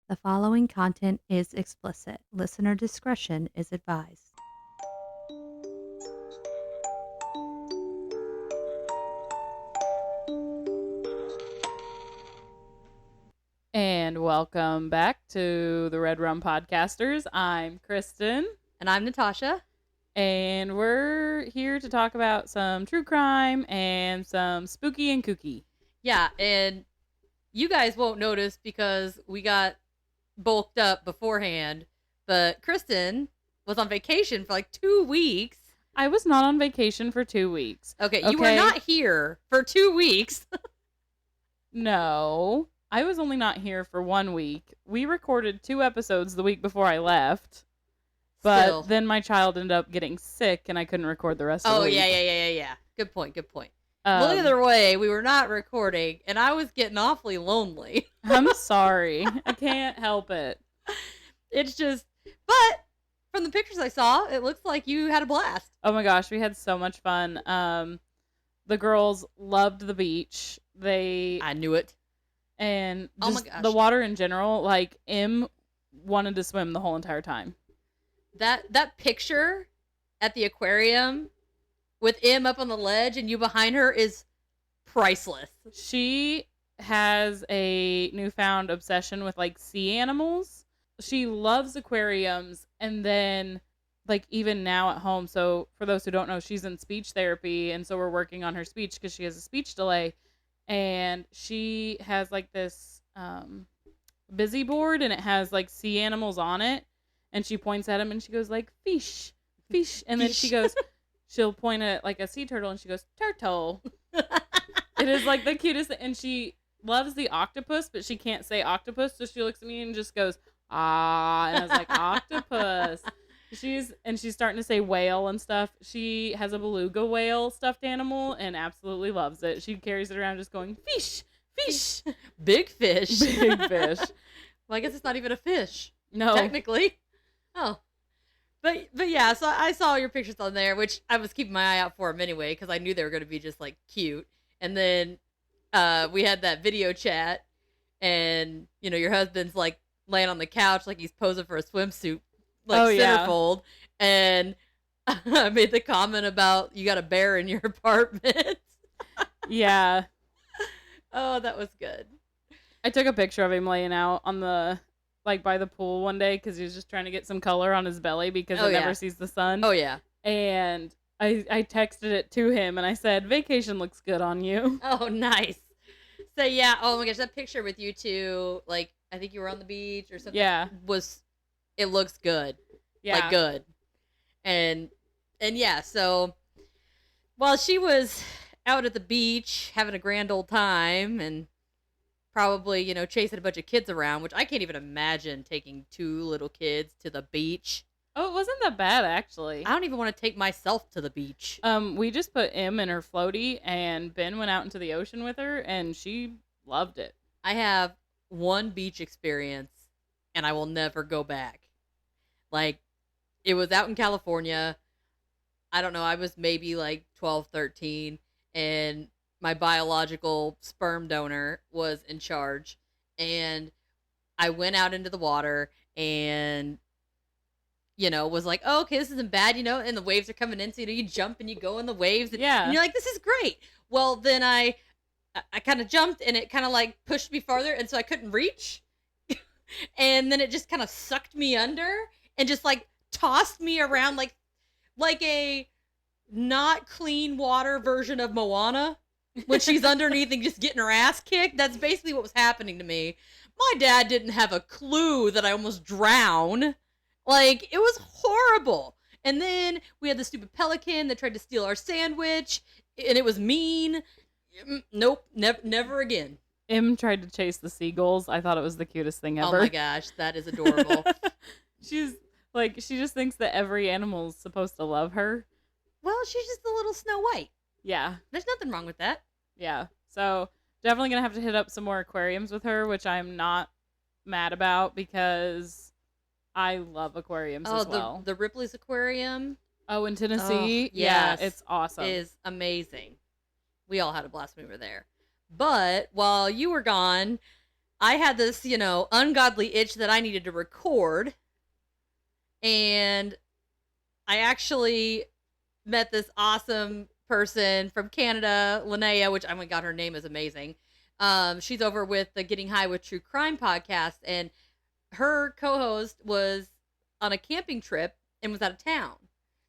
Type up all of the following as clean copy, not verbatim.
The following content is explicit. Listener discretion is advised. And welcome back to the Red Rum Podcasters. I'm Kristen. And I'm Natasha. And we're here to talk about some true crime and some spooky and kooky. Yeah, and you guys won't notice because we got bulked up beforehand, but Kristen was on vacation for like 2 weeks. I was not on vacation for 2 weeks. Okay, you were not here for 2 weeks. No, I was only not here for 1 week. We recorded 2 episodes the week before I left. But then my child ended up getting sick and I couldn't record the rest of the week. Oh, yeah. Good point. Well, either way, we were not recording, and I was getting awfully lonely. I'm sorry. I can't help it. It's just, but from the pictures I saw, it looks like you had a blast. Oh my gosh, we had so much fun. The girls loved the beach. I knew it. And just the water in general, like, Em wanted to swim the whole entire time. That picture at the aquarium with Em up on the ledge and you behind her is priceless. She has a newfound obsession with, like, sea animals. She loves aquariums, and then, like, even now at home, so for those who don't know, she's in speech therapy, and so we're working on her speech because she has a speech delay, and she has, like, this busy board, and it has, like, sea animals on it, and she points at them, and she goes, like, fish, and then she goes... She'll point at, like, a sea turtle, and she goes, turtle. It is, like, the cutest, and she loves the octopus, but she can't say octopus, so she looks at me and just goes, ah, and I was like, octopus. She's starting to say whale and stuff. She has a beluga whale stuffed animal and absolutely loves it. She carries it around just going, fish. Big fish. Big fish. Well, I guess it's not even a fish. No. Technically. Oh. But yeah, so I saw your pictures on there, which I was keeping my eye out for them anyway, because I knew they were going to be just, like, cute. And then we had that video chat, and, you know, your husband's, like, laying on the couch like he's posing for a swimsuit, like, centerfold. Yeah. And I made the comment about you got a bear in your apartment. Yeah. Oh, that was good. I took a picture of him laying out on the... like by the pool one day because he was just trying to get some color on his belly because it never sees the sun. Oh, yeah. And I texted it to him and I said, vacation looks good on you. Oh, nice. So, yeah. Oh, my gosh. That picture with you two, like, I think you were on the beach or something. Yeah. It looks good. Yeah. Like, good. And yeah, so while she was out at the beach having a grand old time and probably, you know, chasing a bunch of kids around, which I can't even imagine taking 2 little kids to the beach. Oh, it wasn't that bad, actually. I don't even want to take myself to the beach. We just put Em in her floaty, and Ben went out into the ocean with her, and she loved it. I have one beach experience, and I will never go back. Like, it was out in California. I don't know, I was maybe like 12, 13, and my biological sperm donor was in charge, and I went out into the water and, you know, was like, oh, okay, this isn't bad, you know, and the waves are coming in, so, you know, you jump and you go in the waves, and, and you're like, this is great. Well, then I kind of jumped, and it kind of, like, pushed me farther, and so I couldn't reach, and then it just kind of sucked me under, and just, like, tossed me around like a not clean water version of Moana. When she's underneath and just getting her ass kicked, that's basically what was happening to me. My dad didn't have a clue that I almost drowned. Like, it was horrible. And then we had the stupid pelican that tried to steal our sandwich, and it was mean. Nope, never again. Em tried to chase the seagulls. I thought it was the cutest thing ever. Oh my gosh, that is adorable. She's like, she just thinks that every animal is supposed to love her. Well, she's just a little Snow White. Yeah. There's nothing wrong with that. Yeah. So definitely going to have to hit up some more aquariums with her, which I'm not mad about because I love aquariums as well. The Ripley's Aquarium. Oh, in Tennessee? Oh, yes. Yeah, it's awesome. It is amazing. We all had a blast when we were there. But while you were gone, I had this, ungodly itch that I needed to record. And I actually met this awesome person from Canada, Linnea, which, oh my God, her name is amazing. She's over with the Getting High with True Crime podcast, and her co-host was on a camping trip and was out of town.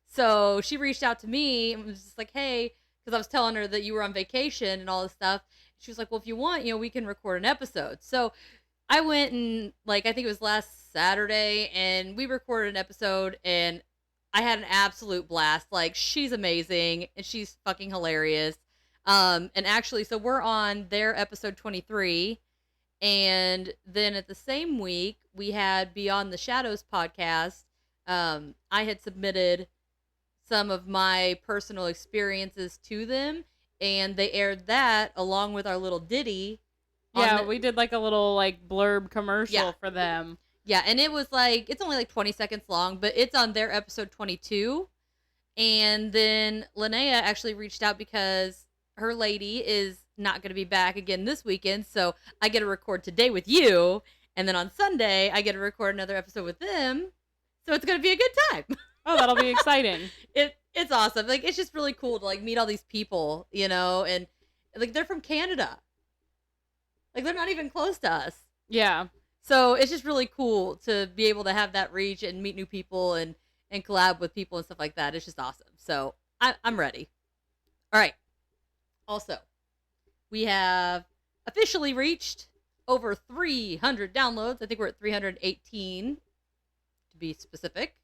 So she reached out to me and was just like, hey, because I was telling her that you were on vacation and all this stuff. She was like, well, if you want, we can record an episode. So I went and, I think it was last Saturday, and we recorded an episode, and I had an absolute blast. She's amazing, and she's fucking hilarious. And actually, so we're on their episode 23, and then at the same week, we had Beyond the Shadows podcast. I had submitted some of my personal experiences to them, and they aired that along with our little ditty. Yeah, we did a little blurb commercial for them. Yeah, and it was it's only 20 seconds long, but it's on their episode 22. And then Linnea actually reached out because her lady is not going to be back again this weekend, so I get to record today with you, and then on Sunday I get to record another episode with them. So it's going to be a good time. Oh, that'll be exciting. It's awesome. It's just really cool to meet all these people, and they're from Canada. They're not even close to us. Yeah. So it's just really cool to be able to have that reach and meet new people and collab with people and stuff like that. It's just awesome. So I'm ready. All right. Also, we have officially reached over 300 downloads. I think we're at 318 to be specific.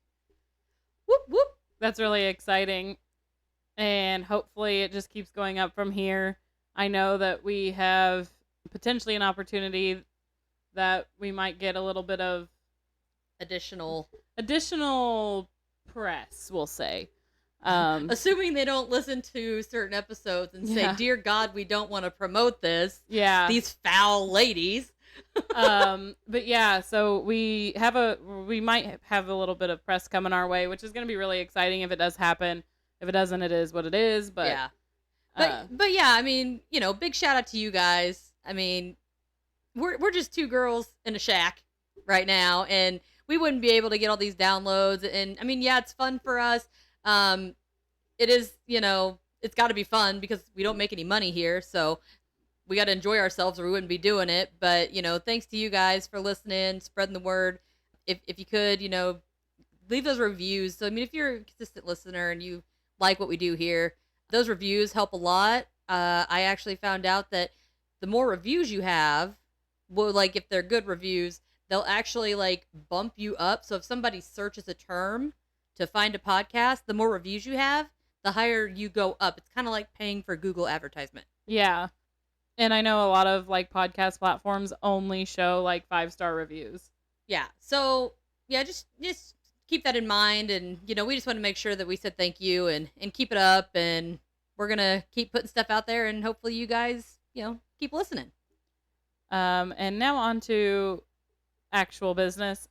Whoop, whoop. That's really exciting. And hopefully it just keeps going up from here. I know that we have potentially an opportunity that we might get a little bit of additional press, we'll say. Assuming they don't listen to certain episodes and say, dear God, we don't want to promote this. Yeah. These foul ladies. But yeah, so we might have a little bit of press coming our way, which is going to be really exciting if it does happen. If it doesn't, it is what it is. But yeah. But yeah, I mean, big shout out to you guys. I mean, we're just two girls in a shack right now, and we wouldn't be able to get all these downloads. And I mean, yeah, it's fun for us. It is, it's got to be fun because we don't make any money here, so we got to enjoy ourselves or we wouldn't be doing it. But, thanks to you guys for listening, spreading the word. If you could, leave those reviews. So, I mean, if you're a consistent listener and you like what we do here, those reviews help a lot. I actually found out that the more reviews you have, well, if they're good reviews, they'll actually bump you up. So if somebody searches a term to find a podcast, the more reviews you have, the higher you go up. It's kind of like paying for Google advertisement. Yeah. And I know a lot of podcast platforms only show 5-star reviews. Yeah. So yeah, just keep that in mind. And, we just want to make sure that we said thank you and keep it up. And we're going to keep putting stuff out there, and hopefully you guys, keep listening. And now on to actual business.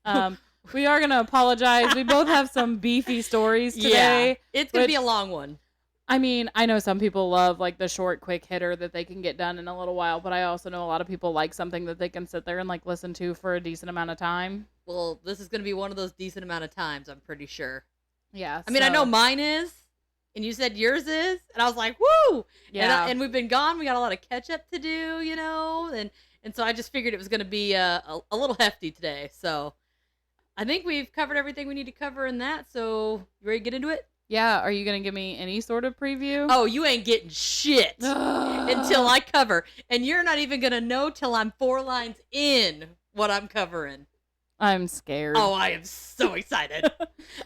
We are going to apologize. We both have some beefy stories today. Yeah, it's going to be a long one. I mean, I know some people love the short, quick hitter that they can get done in a little while, but I also know a lot of people like something that they can sit there and listen to for a decent amount of time. Well, this is going to be one of those decent amount of times, I'm pretty sure. Yeah. I mean, I know mine is, and you said yours is, and I was like, woo! Yeah. And we've been gone. We got a lot of catch up to do, and so I just figured it was going to be a little hefty today. So I think we've covered everything we need to cover in that. So you ready to get into it? Yeah. Are you going to give me any sort of preview? Oh, you ain't getting shit until I cover. And you're not even going to know till I'm 4 lines in what I'm covering. I'm scared. Oh, I am so excited.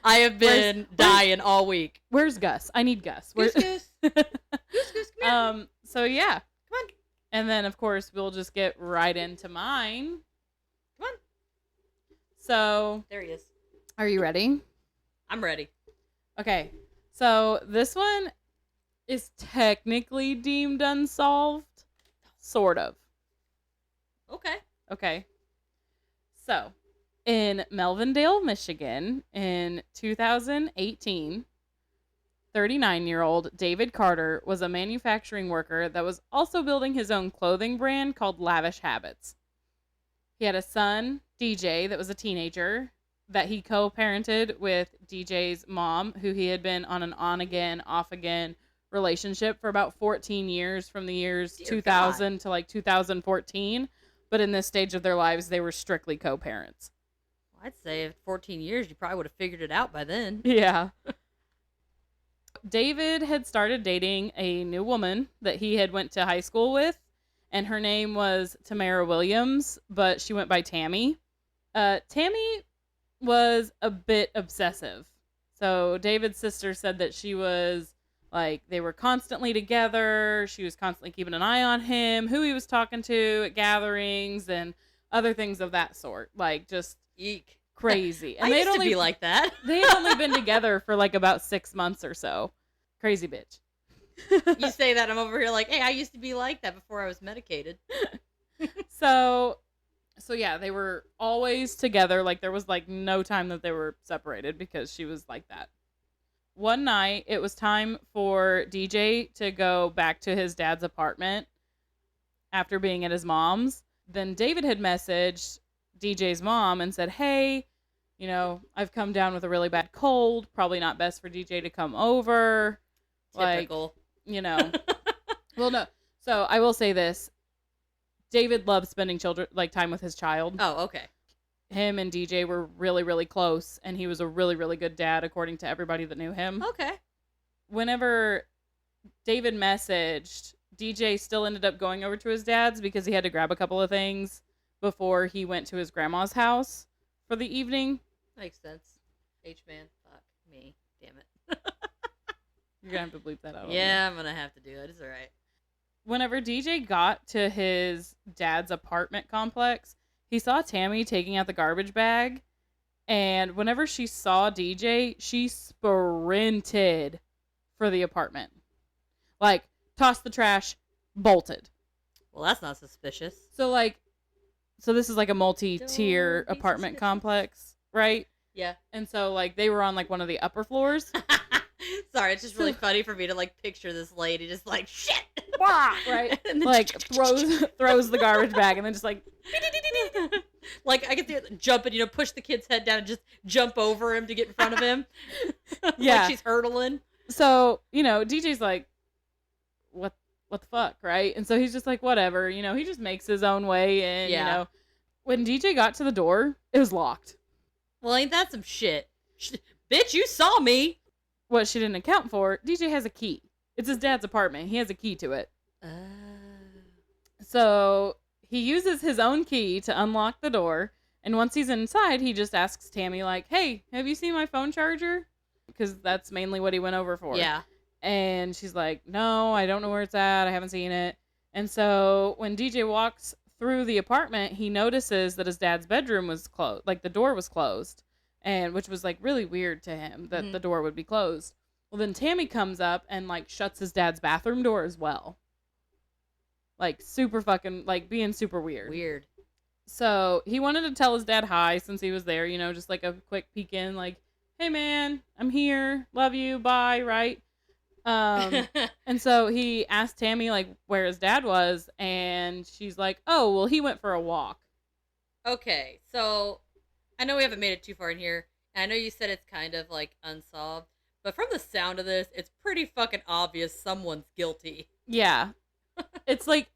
I have been dying all week. Where's Gus? I need Gus. Goose, Goose. Goose, Goose, come here. So yeah. Come on. And then, of course, we'll just get right into mine. Come on. So. There he is. Are you ready? I'm ready. Okay. So this one is technically deemed unsolved. Sort of. Okay. So, in Melvindale, Michigan, in 2018, 39-year-old David Carter was a manufacturing worker that was also building his own clothing brand called Lavish Habits. He had a son, DJ, that was a teenager, that he co-parented with DJ's mom, who he had been on an on-again, off-again relationship for about 14 years, from the years Dear 2000 God. to like 2014. But in this stage of their lives, they were strictly co-parents. Well, I'd say at 14 years, you probably would have figured it out by then. Yeah. David had started dating a new woman that he had went to high school with, and her name was Tamara Williams, but she went by Tammy. Tammy was a bit obsessive. So David's sister said that she was like, they were constantly together. She was constantly keeping an eye on him, who he was talking to at gatherings, and other things of that sort. Like, just Eek. crazy. And I they'd used to only be like that. they had only been together for like about 6 months or so. Crazy bitch. You say that, I'm over here like, hey, I used to be like that before I was medicated. So yeah, they were always together. Like, there was like no time that they were separated because she was like that. One night, it was time for DJ to go back to his dad's apartment after being at his mom's. Then David had messaged DJ's mom and said, hey, you know, I've come down with a really bad cold. Probably not best for DJ to come over. Typical. Like, you know. Well, no. So I will say this. David loved spending time with his child. Oh, okay. Him and DJ were really, really close, and he was a really, really good dad, according to everybody that knew him. Okay. Whenever David messaged, DJ still ended up going over to his dad's because he had to grab a couple of things before he went to his grandma's house for the evening. Makes sense. H-man, fuck me. Damn it. You're going to have to bleep that out. Yeah, I'm going to have to do it. It's all right. Whenever DJ got to his dad's apartment complex, he saw Tammy taking out the garbage bag. And whenever she saw DJ, she sprinted for the apartment. Like, tossed the trash, bolted. Well, that's not suspicious. So this is like a multi-tier Don't be apartment suspicious. complex, right? Yeah. And so, like, they were on, like, one of the upper floors. Sorry, it's just really funny for me to, like, picture this lady just like, shit! Right? And then Like, throws the garbage bag and then just, like... like, I get the jumping, you know, push the kid's head down and just jump over him to get in front of him. Yeah. Like she's hurdling. So, you know, DJ's like, what the fuck, right? And so he's just like, whatever, you know, he just makes his own way. And, Yeah. you know, when DJ got to the door, it was locked. Well, ain't that some shit? Bitch, you saw me! What she didn't account for, DJ has a key. It's his dad's apartment. He has a key to it. So he uses his own key to unlock the door. And once he's inside, he just asks Tammy, like, hey, have you seen my phone charger? Because that's mainly what he went over for. Yeah. And she's like, no, I don't know where it's at. I haven't seen it. And so when DJ walks through the apartment, he notices that his dad's bedroom was closed. Like, the door was closed. And which was, like, really weird to him that the door would be closed. Well, then Tammy comes up and, like, shuts his dad's bathroom door as well. Like, super fucking, like, being super weird. Weird. So he wanted to tell his dad hi since he was there, you know, just like a quick peek in, like, hey, man, I'm here. Love you. Bye. Right? And so he asked Tammy, like, where his dad was. And she's like, oh, well, he went for a walk. Okay, so I know we haven't made it too far in here. And I know you said it's kind of, like, unsolved. But from the sound of this, it's pretty fucking obvious someone's guilty. Yeah. It's like,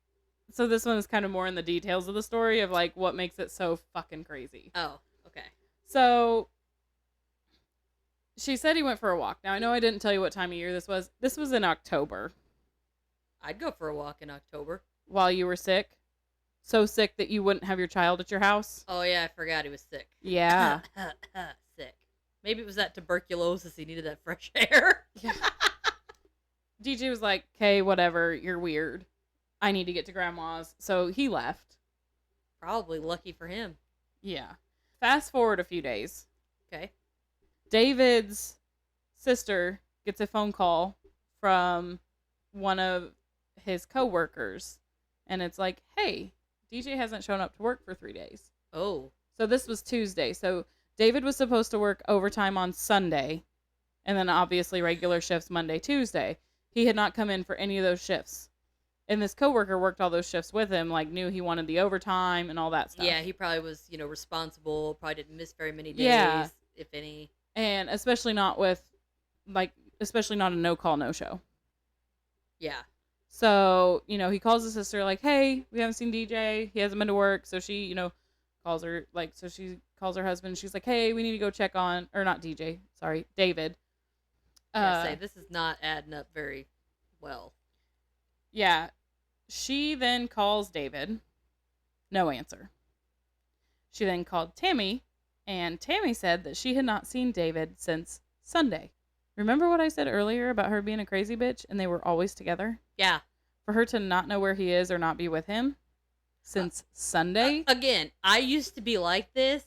so this one is kind of more in the details of the story of, like, what makes it so fucking crazy. Oh, okay. So she said he went for a walk. Now, I know I didn't tell you what time of year this was. This was in October I'd go for a walk in October. while you were sick. So sick that you wouldn't have your child at your house. Oh, yeah, I forgot he was sick. Yeah. Sick. Maybe it was that tuberculosis. He needed that fresh air. Yeah. DJ was like, okay, whatever. You're weird. I need to get to grandma's. So he left. Probably lucky for him. Yeah. Fast forward a few days. Okay. David's sister gets a phone call from one of his coworkers, and it's like, hey, DJ hasn't shown up to work for 3 days. Oh. So this was Tuesday. So David was supposed to work overtime on Sunday, and then obviously regular shifts Monday, Tuesday. He had not come in for any of those shifts. And this coworker worked all those shifts with him, like knew he wanted the overtime and all that stuff. Yeah, he probably was, responsible. Probably didn't miss very many days, Yeah. if any. And especially not with, especially not a no-call, no-show. Yeah. So, he calls his sister, like, hey, we haven't seen DJ. He hasn't been to work. So she, calls her, so she calls her husband. She's like, hey, we need to go check on, or not DJ, sorry, David. This is not adding up very well. Yeah. She then calls David. No answer. She then called Tammy, and Tammy said that she had not seen David since Sunday. Remember what I said earlier about her being a crazy bitch and they were always together? Yeah. For her to not know where he is or not be with him since Sunday? Again, I used to be like this.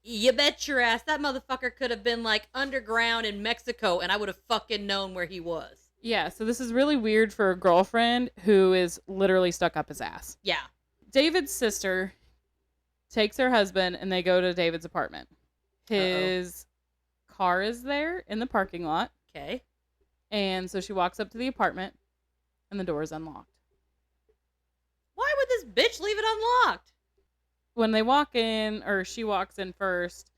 You bet your ass that motherfucker could have been like underground in Mexico and I would have fucking known where he was. Yeah, so this is really weird for a girlfriend who is literally stuck up his ass. Yeah. David's sister takes her husband and they go to David's apartment. His car is there in the parking lot. Okay. And so she walks up to the apartment and the door is unlocked. Why would this bitch leave it unlocked? When they walk in, or she walks in first,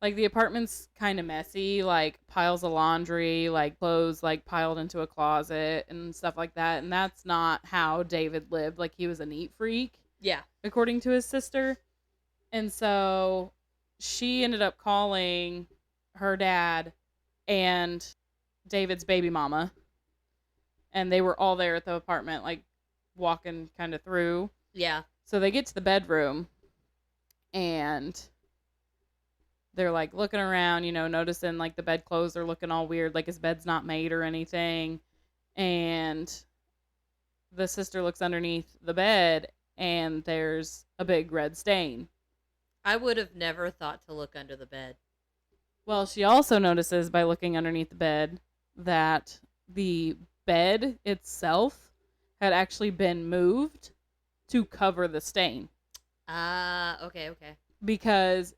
like the apartment's kind of messy, like piles of laundry, like clothes like piled into a closet and stuff like that. And that's not how David lived. Like he was a neat freak. Yeah. According to his sister. And so she ended up calling her dad and David's baby mama. And they were all there at the apartment, like walking kind of through. Yeah. So they get to the bedroom and they're like looking around, noticing like the bedclothes are looking all weird, like his bed's not made or anything. And the sister looks underneath the bed and there's a big red stain. I would have never thought to look under the bed. Well, she also notices by looking underneath the bed that the bed itself had actually been moved to cover the stain. Okay. Because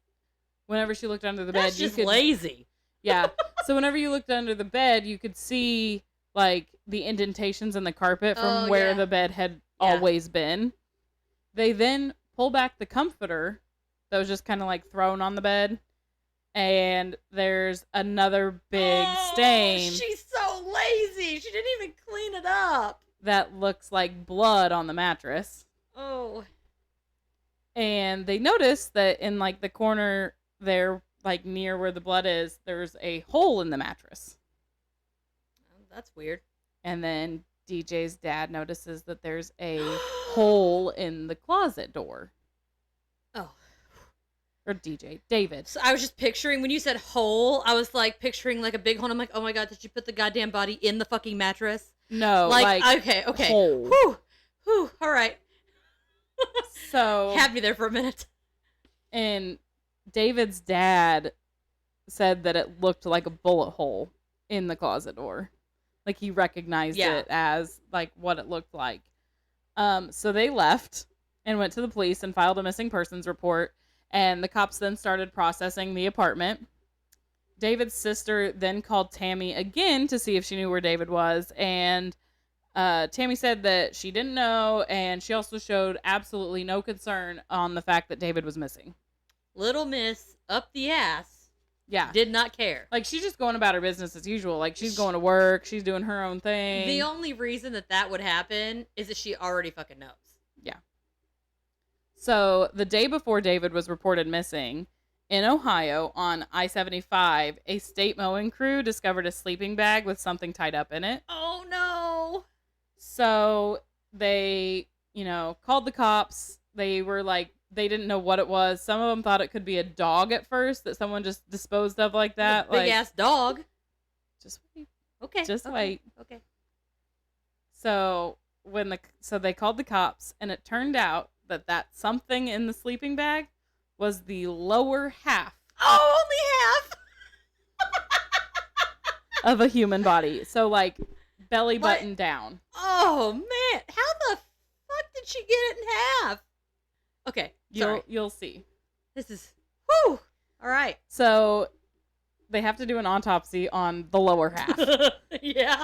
whenever she looked under the bed, That's just lazy. Yeah. So whenever you looked under the bed, you could see like the indentations in the carpet from where the bed had always been. They then pull back the comforter that was just kind of like thrown on the bed. And there's another big stain. She's so lazy. She didn't even clean it up. That looks like blood on the mattress. Oh. And they notice that in like the corner there, like near where the blood is, there's a hole in the mattress. Oh, that's weird. And then DJ's dad notices that there's a hole in the closet door. Oh. Or David. So I was just picturing, when you said hole, I was like picturing like a big hole. I'm like, oh my God, did you put the goddamn body in the fucking mattress? No, okay. Hole. Whew, all right. So had me there for a minute. And David's dad said that it looked like a bullet hole in the closet door. Like he recognized it as like what it looked like. So they left and went to the police and filed a missing persons report. And the cops then started processing the apartment. David's sister then called Tammy again to see if she knew where David was. And Tammy said that she didn't know. And she also showed absolutely no concern on the fact that David was missing. Little miss up the ass. Yeah. Did not care. Like, she's just going about her business as usual. Like, she's going to work. She's doing her own thing. The only reason that would happen is that she already fucking knows. Yeah. So, the day before David was reported missing, in Ohio, on I-75, a state mowing crew discovered a sleeping bag with something tied up in it. Oh, no. So, they, called the cops. They were like, they didn't know what it was. Some of them thought it could be a dog at first that someone just disposed of like that. Big ass dog. Just wait. Okay. Wait. Okay. So they called the cops, and it turned out that something in the sleeping bag was the lower half. Oh, only half of a human body. So like belly button down. Oh man, how the fuck did she get it in half? Okay, you'll see. This is whew. All right. So they have to do an autopsy on the lower half. Yeah.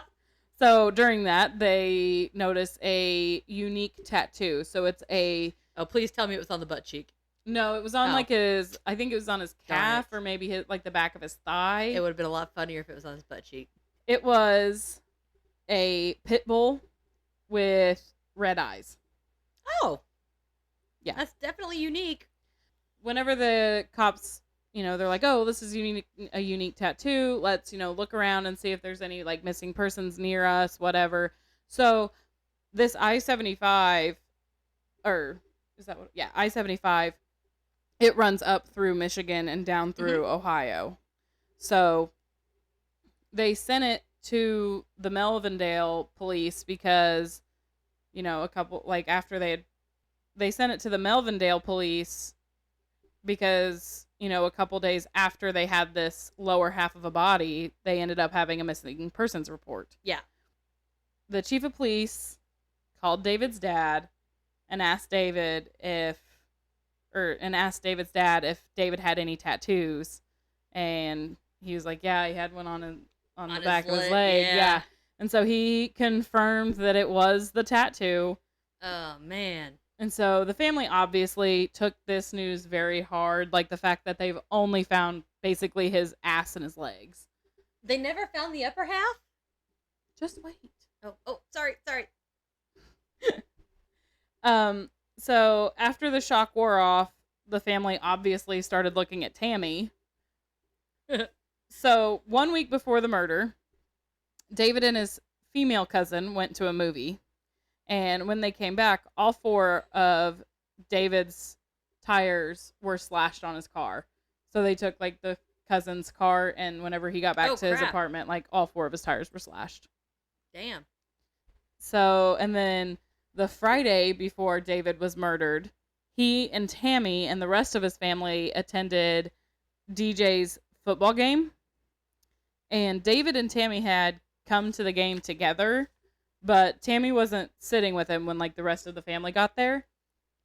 So during that, they notice a unique tattoo. So it's a Oh, please tell me it was on the butt cheek. no, it was on Oh. like his. I think it was on his Darn calf it. or maybe his like the back of his thigh. It would have been a lot funnier if it was on his butt cheek. It was a pit bull with red eyes. Oh, Yeah. that's definitely unique. Whenever the cops, they're like, "Oh, this is a unique tattoo. Let's, look around and see if there's any like missing persons near us, whatever." So this I-75, or is that what? Yeah, I-75. It runs up through Michigan and down through Ohio. So they sent it to the Melvindale police because, a couple like after they sent it to the Melvindale police because, a couple days after they had this lower half of a body, they ended up having a missing persons report. Yeah. The chief of police called David's dad and asked David's dad if David had any tattoos, and he was like, yeah, he had one on the back of his leg. Yeah. And so he confirmed that it was the tattoo. Oh, man. And so the family obviously took this news very hard, like the fact that they've only found basically his ass and his legs. They never found the upper half? Just wait. Oh, sorry. So after the shock wore off, the family obviously started looking at Tammy. So 1 week before the murder, David and his female cousin went to a movie. And when they came back, all 4 of David's tires were slashed on his car. So they took like the cousin's car, and whenever he got back to his apartment, like all 4 of his tires were slashed. Damn. So, and then the Friday before David was murdered, he and Tammy and the rest of his family attended DJ's football game. And David and Tammy had come to the game together, but Tammy wasn't sitting with him when like the rest of the family got there.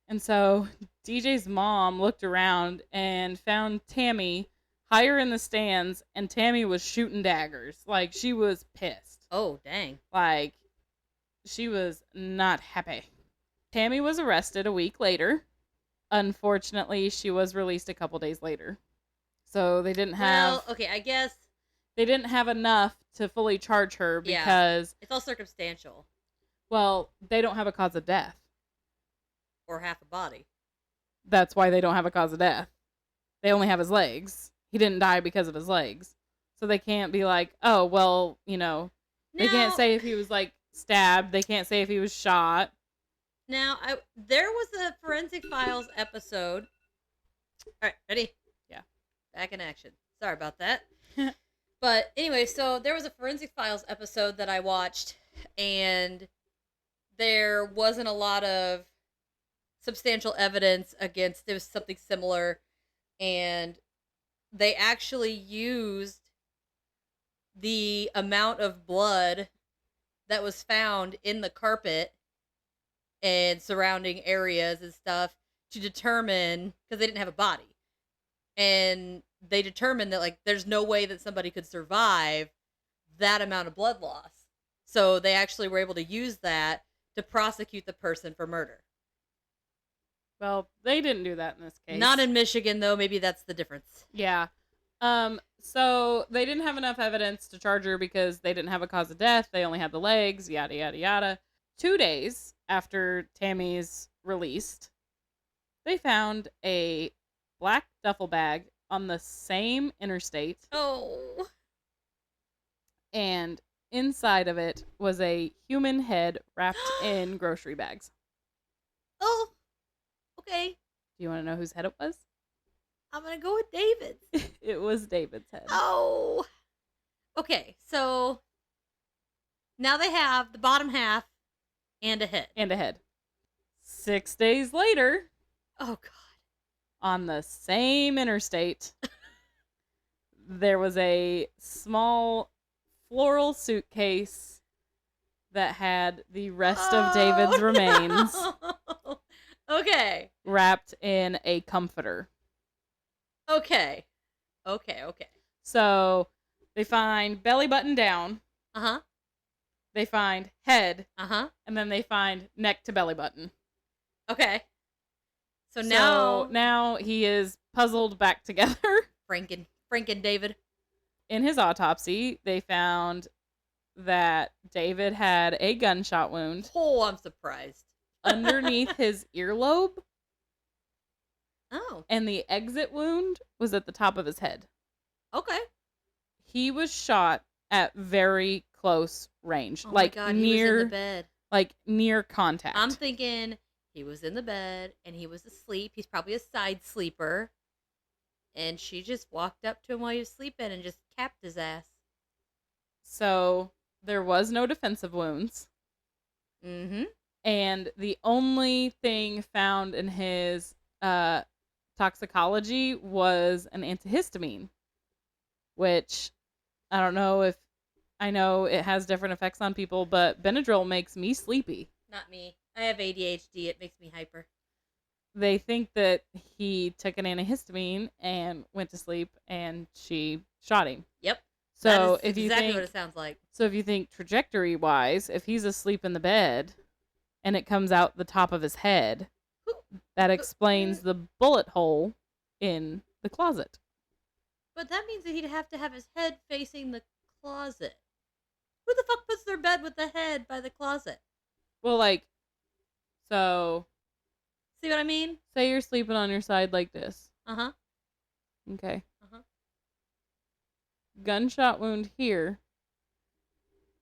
And so DJ's mom looked around and found Tammy higher in the stands, and Tammy was shooting daggers. Like, she was pissed. Oh, dang. Like, she was not happy. Tammy was arrested a week later. Unfortunately, she was released a couple days later. So they didn't have... Well, okay, I guess... They didn't have enough to fully charge her because... Yeah, it's all circumstantial. Well, they don't have a cause of death. Or half a body. That's why they don't have a cause of death. They only have his legs. He didn't die because of his legs. So they can't be like, oh, well, they can't say if he was, like, stabbed. They can't say if he was shot. Now, there was a Forensic Files episode. All right, ready? Yeah. Back in action. Sorry about that. But anyway, so there was a Forensic Files episode that I watched, and there wasn't a lot of substantial evidence against it was something similar, and they actually used the amount of blood that was found in the carpet and surrounding areas and stuff to determine, because they didn't have a body, and they determined that like there's no way that somebody could survive that amount of blood loss. So they actually were able to use that to prosecute the person for murder. Well, they didn't do that in this case. Not in Michigan, though. Maybe that's the difference. Yeah. So they didn't have enough evidence to charge her because they didn't have a cause of death. They only had the legs, yada, yada, yada. 2 days after Tammy's released, they found a black duffel bag on the same interstate. Oh. And inside of it was a human head wrapped in grocery bags. Oh. Okay. Do you want to know whose head it was? I'm going to go with David's. It was David's head. Oh. Okay, so now they have the bottom half and a head. And a head. 6 days later, Oh, God. on the same interstate, there was a small floral suitcase that had the rest of David's remains No. Okay. wrapped in a comforter. Okay. So they find belly button down, Uh-huh. they find head, Uh-huh. and then they find neck to belly button. Okay. So So now now he is puzzled back together. Franken David. In his autopsy, they found that David had a gunshot wound Oh, I'm surprised. underneath his earlobe, Oh, and the exit wound was at the top of his head. okay. He was shot at very close range, Oh like my God, he was in near, the bed. like near contact. I'm thinking he was in the bed and he was asleep. He's probably a side sleeper. And she just walked up to him while he was sleeping and just capped his ass. So there was no defensive wounds. Mm-hmm. And the only thing found in his toxicology was an antihistamine, which I don't know if I know it has different effects on people, but Benadryl makes me sleepy. Not me. I have ADHD. It makes me hyper. They think that he took an antihistamine and went to sleep, and she shot him. Yep. So that is if you exactly think, what it sounds like. so if you think trajectory wise, if he's asleep in the bed, and it comes out the top of his head, that explains the bullet hole in the closet. But that means that he'd have to have his head facing the closet. Who the fuck puts their bed with the head by the closet? Well, like, so See what I mean? say you're sleeping on your side like this. Uh-huh. Okay. Uh-huh. Gunshot wound here.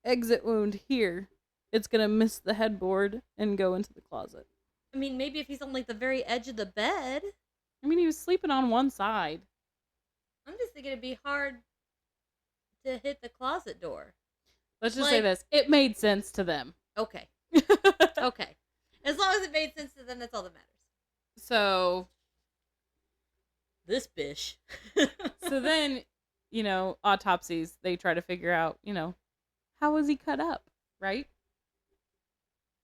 Exit wound here. It's going to miss the headboard and go into the closet. I mean, maybe if he's on, like, the very edge of the bed. I mean, he was sleeping on one side. I'm just thinking it'd be hard to hit the closet door. Let's just say Like- this. It made sense to them. Okay. Okay. As long as it made sense to them, that's all that matters. So This bish. so then, autopsies, they try to figure out, how was he cut up, right?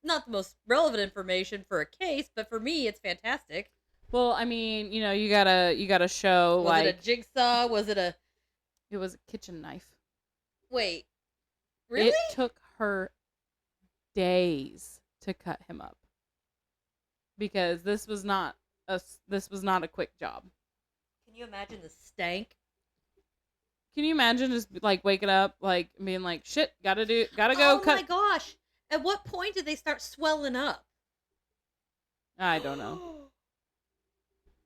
Not the most relevant information for a case, but for me, it's fantastic. Well, I mean, you gotta show Was like it a jigsaw? Was it a... it was a kitchen knife. Wait. Really? It took her days to cut him up because this was not a quick job. Can you imagine the stank? Can you imagine just like waking up like being like, shit, gotta go Oh cut. my gosh. At what point did they start swelling up? I don't know.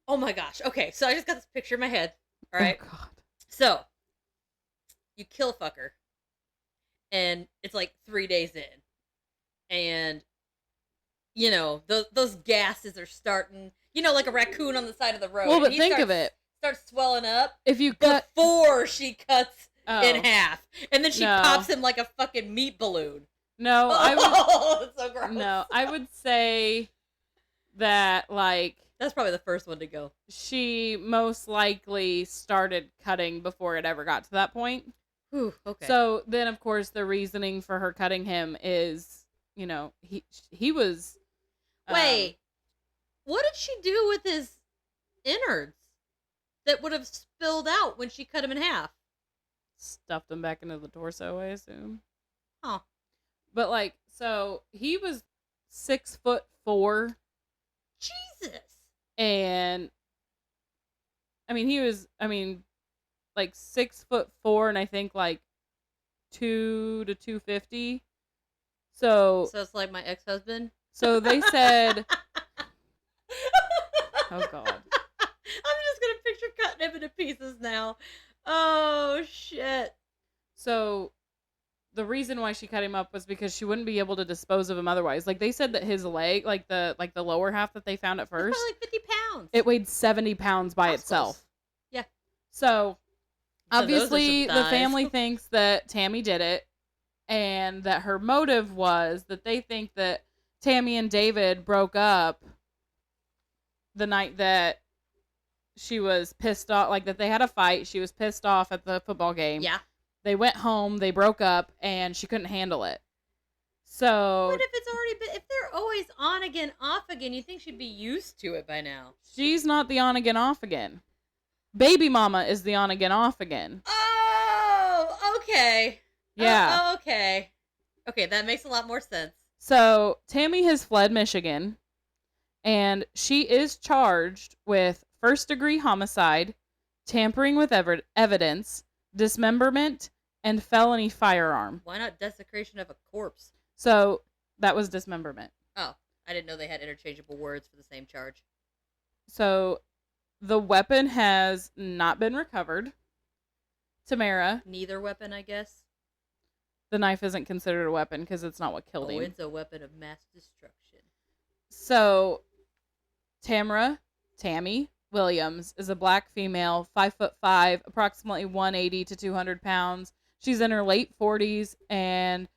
Oh my gosh. Okay, so I just got this picture in my head. All right. Oh God. So, you kill a fucker. And it's like 3 days in. And, those gases are starting, like a raccoon on the side of the road. Well, And but he think of it. Starts swelling up If you cut before she cuts Oh. in half. And then she No. pops him like a fucking meat balloon. No, I would Oh, that's so gross. no, I would say that like That's probably the first one to go. she most likely started cutting before it ever got to that point. Whew, okay. So then, of course, the reasoning for her cutting him is, he was. Wait, what did she do with his innards that would have spilled out when she cut him in half? Stuffed him back into the torso, I assume. Huh. But so he was 6'4", Jesus. and he was 6'4", and I think 2 to 250. So So it's like my ex-husband? so they said, oh God. I'm just going to picture cutting him into pieces now. Oh, shit. So the reason why she cut him up was because she wouldn't be able to dispose of him otherwise. Like they said that his leg, the lower half that they found at That's first, probably like 50 pounds. it weighed 70 pounds by Muscles. itself. Yeah. So So those are obviously some the thighs. family thinks that Tammy did it, and that her motive was that they think that Tammy and David broke up the night that she was pissed off, like that they had a fight. She was pissed off at the football game. Yeah. They went home, they broke up, and she couldn't handle it. So What if it's already been, if they're always on again, off again, you think she'd be used to it by now. she's not the on again, off again. Baby mama is the on again, off again. Oh, okay. Yeah. Okay. Okay, that makes a lot more sense. So Tammy has fled Michigan, and she is charged with first-degree homicide, tampering with evidence, dismemberment, and felony firearm. Why not desecration of a corpse? So that was dismemberment. Oh, I didn't know they had interchangeable words for the same charge. So the weapon has not been recovered. Tamara. Neither weapon, I guess. The knife isn't considered a weapon because it's not what killed him. Oh, it's a weapon of mass destruction. So Tammy Williams is a black female, 5'5", approximately 180 to 200 pounds. She's in her late 40s, and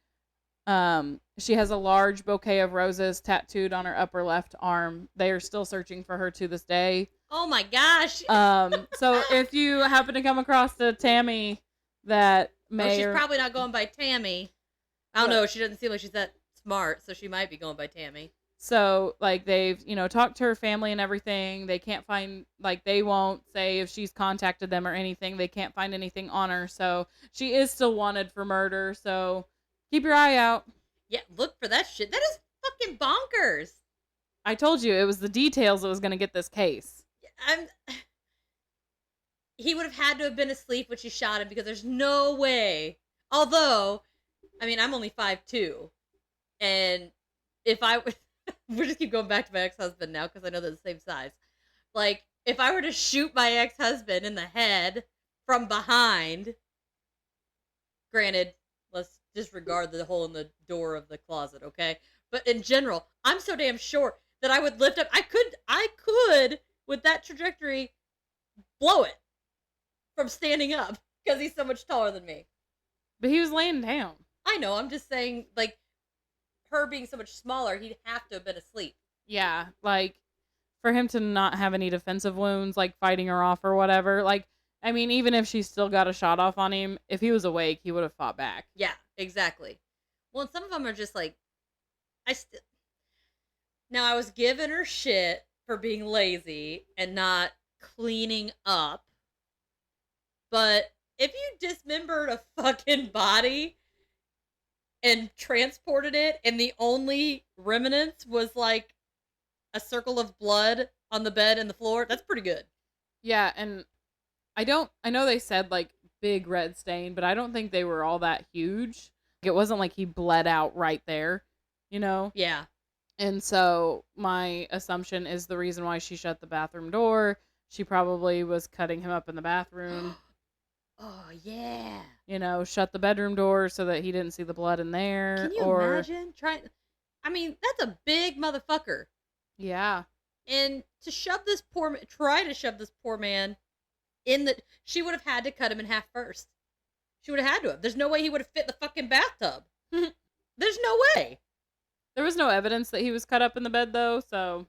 she has a large bouquet of roses tattooed on her upper left arm. They are still searching for her to this day. Oh my gosh! So if you happen to come across a Tammy that she's probably not going by Tammy. I don't know. She doesn't seem like she's that smart, so she might be going by Tammy. So, like, they've, talked to her family and everything. They can't find, they won't say if she's contacted them or anything. They can't find anything on her. So, she is still wanted for murder. So, keep your eye out. Yeah, look for that shit. That is fucking bonkers. I told you, it was the details that was going to get this case. He would have had to have been asleep when she shot him because there's no way. Although, I mean, I'm only 5'2". And if I... We're just keep going back to my ex-husband now because I know they're the same size. Like, if I were to shoot my ex-husband in the head from behind, granted, let's disregard the hole in the door of the closet, okay? But in general, I'm so damn short that I would lift up. I could, with that trajectory, blow it from standing up because he's so much taller than me. But he was laying down. I know, I'm just saying, like, her being so much smaller, he'd have to have been asleep. Yeah, for him to not have any defensive wounds, fighting her off or whatever. I mean, even if she still got a shot off on him, if he was awake, he would have fought back. Yeah, exactly. Well, and some of them are just Now, I was giving her shit for being lazy and not cleaning up. But if you dismembered a fucking body and transported it, and the only remnants was a circle of blood on the bed and the floor, that's pretty good. Yeah, and I know they said big red stain, but I don't think they were all that huge. It wasn't like he bled out right there, Yeah. And so my assumption is the reason why she shut the bathroom door. She probably was cutting him up in the bathroom. Oh, yeah. Shut the bedroom door so that he didn't see the blood in there. Can you imagine trying? I mean, that's a big motherfucker. Yeah. And to try to shove this poor man she would have had to cut him in half first. She would have had to have. There's no way he would have fit the fucking bathtub. There's no way. There was no evidence that he was cut up in the bed, though, so...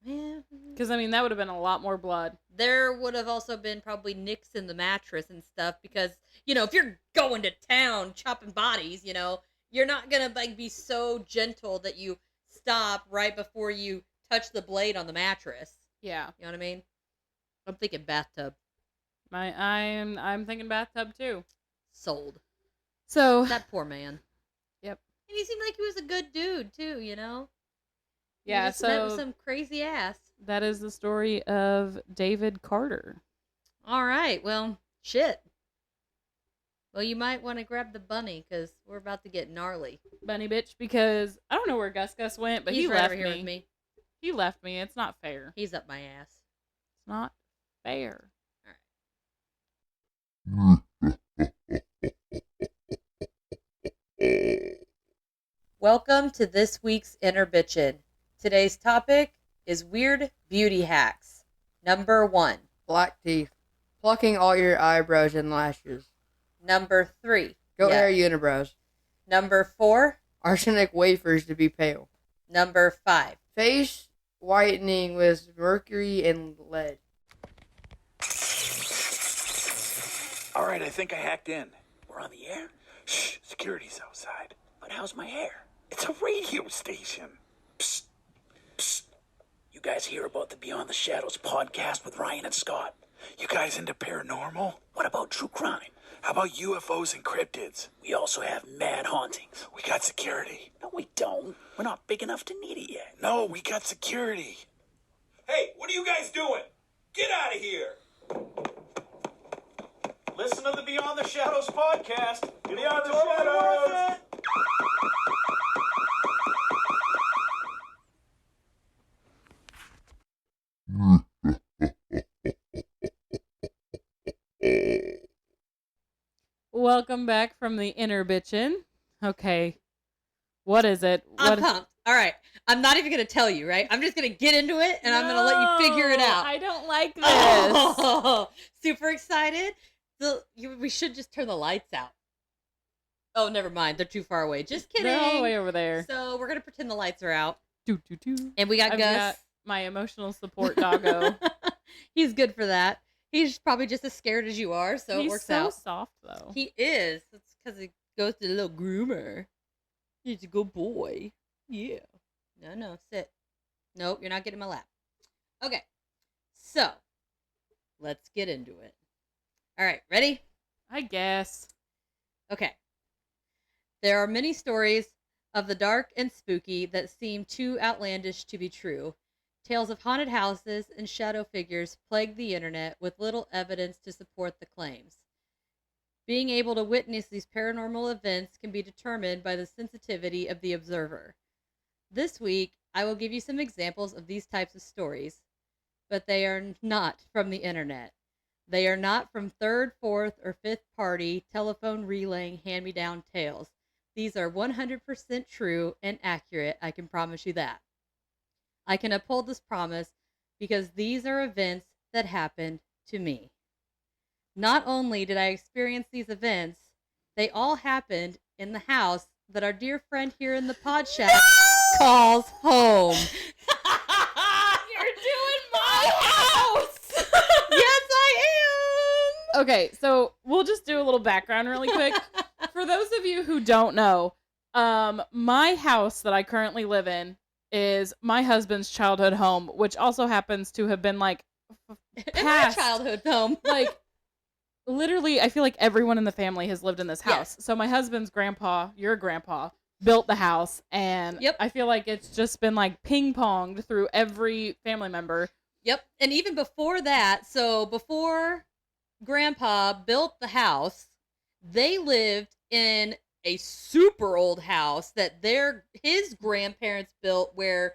Yeah. Because, I mean, that would have been a lot more blood. There would have also been probably nicks in the mattress and stuff because, if you're going to town chopping bodies, you're not going to, be so gentle that you stop right before you touch the blade on the mattress. Yeah. You know what I mean? I'm thinking bathtub. I'm thinking bathtub, too. Sold. So... That poor man. Yep. And he seemed like he was a good dude, too, Yeah, so... Met with some crazy ass. That is the story of David Carter. All right, well, shit. Well, you might want to grab the bunny, because we're about to get gnarly. Bunny bitch, because I don't know where Gus went, but He's he right left over here with me. He left me. It's not fair. He's up my ass. It's not fair. Welcome to this week's Inner Bitchin'. Today's topic is weird beauty hacks. Number 1. Black teeth. Plucking all your eyebrows and lashes. Number 3. Go hair unibrows. Number 4. Arsenic wafers to be pale. Number 5. Face whitening with mercury and lead. All right, I think I hacked in. We're on the air? Shh, security's outside. But how's my hair? It's a radio station. Psst, psst. You guys hear about the Beyond the Shadows podcast with Ryan and Scott? You guys into paranormal? What about true crime? How about UFOs and cryptids? We also have mad hauntings. We got security. No, we don't. We're not big enough to need it yet. No, we got security. Hey, what are you guys doing? Get out of here! Listen to the Beyond the Shadows podcast. Beyond the Shadows! Welcome back from the inner bitchin'. Okay. What is it? I'm pumped. All right. I'm not even going to tell you, right? I'm just going to get into it, and I'm going to let you figure it out. I don't like this. Oh, super excited. We should just turn the lights out. Oh, never mind. They're too far away. Just kidding. They're all the way over there. So we're going to pretend the lights are out. Do, do, do. And we got I've Gus. got my emotional support doggo. He's good for that. He's probably just as scared as you are, so it works out. He's so soft, though. He is. It's because he goes to the little groomer. He's a good boy. Yeah. No, sit. Nope, you're not getting my lap. Okay. So, let's get into it. All right, ready? I guess. Okay. There are many stories of the dark and spooky that seem too outlandish to be true. Tales of haunted houses and shadow figures plague the internet with little evidence to support the claims. Being able to witness these paranormal events can be determined by the sensitivity of the observer. This week, I will give you some examples of these types of stories, but they are not from the internet. They are not from third, fourth, or fifth party telephone relaying hand-me-down tales. These are 100% true and accurate, I can promise you that. I can uphold this promise because these are events that happened to me. Not only did I experience these events, they all happened in the house that our dear friend here in the pod shack calls home. You're doing my house! Yes, I am! Okay, so we'll just do a little background really quick. For those of you who don't know, my house that I currently live in is my husband's childhood home, which also happens to have been like past My childhood home. like literally I feel like everyone in the family has lived in this house. Yes. So my husband's grandpa, your grandpa, built the house, and Yep. I feel like it's just been like ping-ponged through every family member. Yep. And even before that, so before Grandpa built the house, they lived in a super old house that his grandparents built where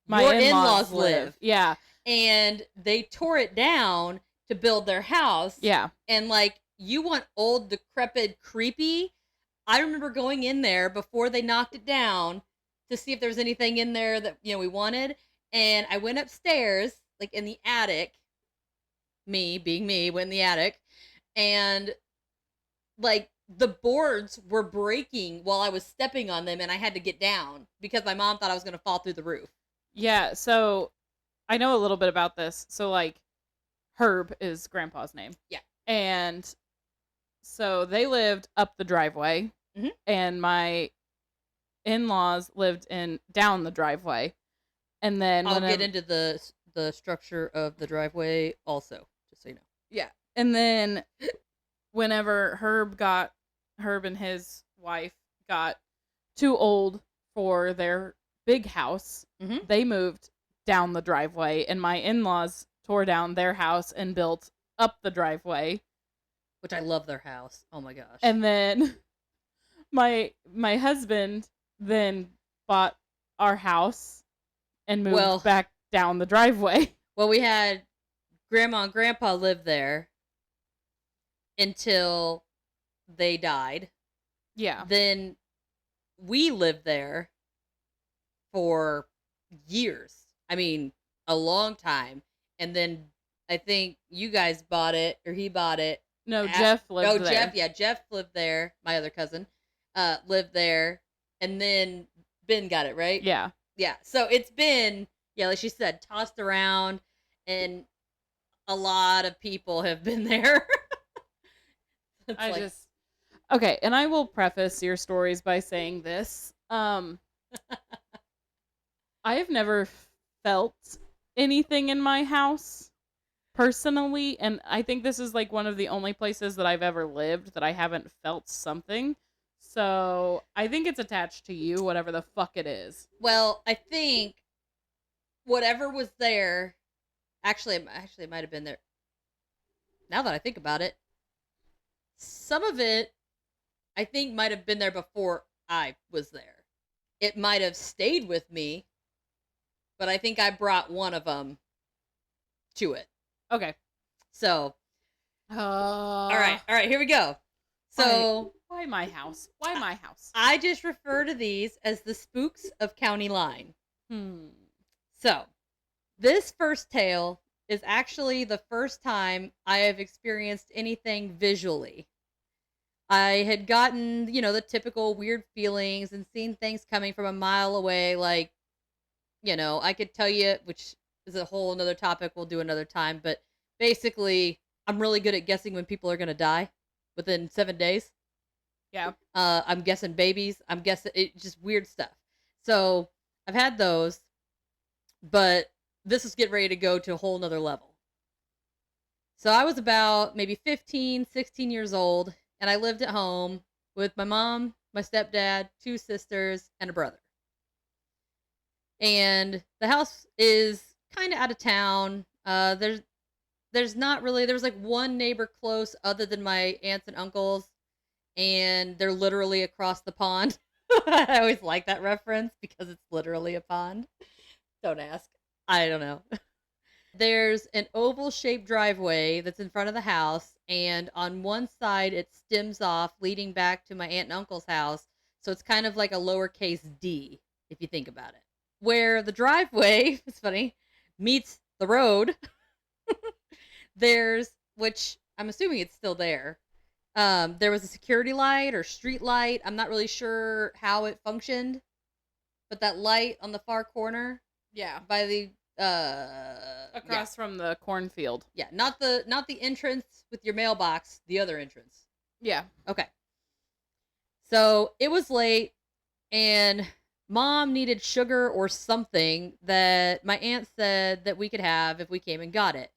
My your in-laws live. Yeah. And they tore it down to build their house. Yeah. And like, you want old, decrepit, creepy? I remember going in there before they knocked it down to see if there was anything in there that, we wanted. And I went upstairs, like in the attic. Me, being me, went in the attic. And like, the boards were breaking while I was stepping on them, and I had to get down because my mom thought I was going to fall through the roof. Yeah, so I know a little bit about this. So like Herb is grandpa's name. Yeah. And so they lived up the driveway, and my in-laws lived down the driveway. And then I'll get into the structure of the driveway also, just so you know. Yeah. And then whenever Herb and his wife got too old for their big house, they moved down the driveway, and my in-laws tore down their house and built up the driveway. Which I love their house. Oh my gosh. And then my husband then bought our house and moved back down the driveway. Well, we had Grandma and Grandpa live there until they died. Yeah. Then we lived there for years. I mean, a long time. And then I think you guys bought it, or he bought it. No, Jeff lived there. Jeff lived there. My other cousin lived there. And then Ben got it, right? Yeah. Yeah. So it's been, like she said, tossed around, and a lot of people have been there. Okay, and I will preface your stories by saying this. I have never felt anything in my house, personally, and I think this is like one of the only places that I've ever lived that I haven't felt something. So I think it's attached to you, whatever the fuck it is. Well, I think whatever was there, actually, it might have been there. Now that I think about it, some of it, I think, might have been there before I was there. It might have stayed with me, but I think I brought one of them to it. Okay. So, all right, here we go. So, why my house? Why my house? I just refer to these as the spooks of County Line. So, this first tale is actually the first time I have experienced anything visually. I had gotten, the typical weird feelings and seen things coming from a mile away. Like, I could tell you, which is a whole another topic we'll do another time. But basically, I'm really good at guessing when people are going to die within 7 days. Yeah. I'm guessing babies. I'm guessing just weird stuff. So I've had those, but this is getting ready to go to a whole nother level. So I was about maybe 15, 16 years old, and I lived at home with my mom, my stepdad, 2 sisters, and a brother. And the house is kind of out of town. There's not really, there was like one neighbor close other than my aunts and uncles, and they're literally across the pond. I always like that reference because it's literally a pond. Don't ask. I don't know. There's an oval-shaped driveway that's in front of the house, and on one side it stems off, leading back to my aunt and uncle's house. So it's kind of like a lowercase d, if you think about it. Where the driveway, it's funny, meets the road, which I'm assuming it's still there. There was a security light or street light. I'm not really sure how it functioned, but that light on the far corner, by the across from the cornfield. Yeah, not the entrance with your mailbox, the other entrance. Yeah. Okay. So it was late, and Mom needed sugar or something that my aunt said that we could have if we came and got it.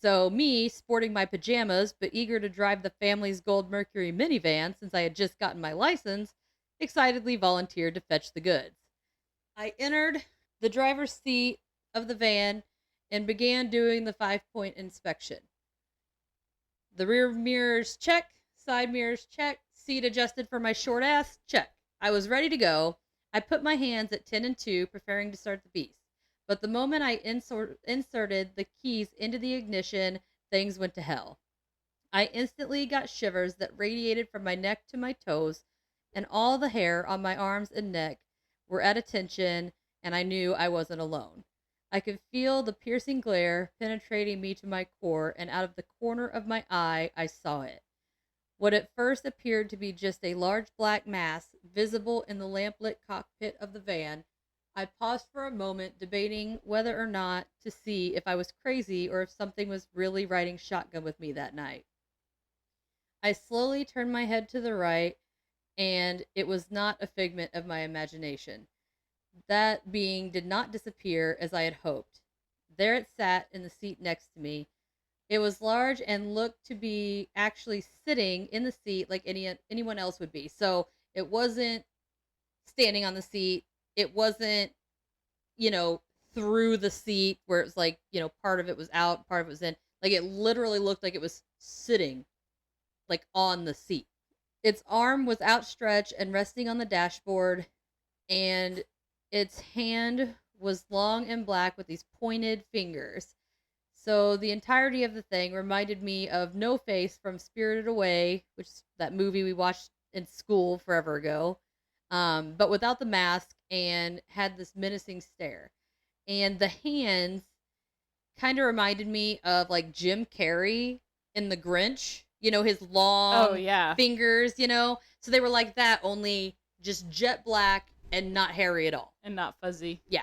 So me, sporting my pajamas but eager to drive the family's gold Mercury minivan since I had just gotten my license, excitedly volunteered to fetch the goods. I entered the driver's seat of the van and began doing the 5-point inspection. The rear mirrors, check. Side mirrors, check. Seat adjusted for my short ass, check. I was ready to go. I put my hands at 10 and 2, preparing to start the beast. But the moment I inserted the keys into the ignition, things went to hell. I instantly got shivers that radiated from my neck to my toes, and all the hair on my arms and neck were at attention, and I knew I wasn't alone. I could feel the piercing glare penetrating me to my core, and out of the corner of my eye, I saw it. What at first appeared to be just a large black mass visible in the lamplit cockpit of the van, I paused for a moment, debating whether or not to see if I was crazy or if something was really riding shotgun with me that night. I slowly turned my head to the right, and it was not a figment of my imagination. That being did not disappear as I had hoped. There it sat in the seat next to me. It was large and looked to be actually sitting in the seat like anyone else would be. So it wasn't standing on the seat. It wasn't, through the seat where it was like, part of it was out, part of it was in. Like it literally looked like it was sitting like on the seat. Its arm was outstretched and resting on the dashboard, and its hand was long and black with these pointed fingers. So the entirety of the thing reminded me of No Face from Spirited Away, which is that movie we watched in school forever ago, but without the mask, and had this menacing stare. And the hands kind of reminded me of like Jim Carrey in The Grinch, his long fingers, So they were like that, only just jet black and not hairy at all. And not fuzzy. Yeah.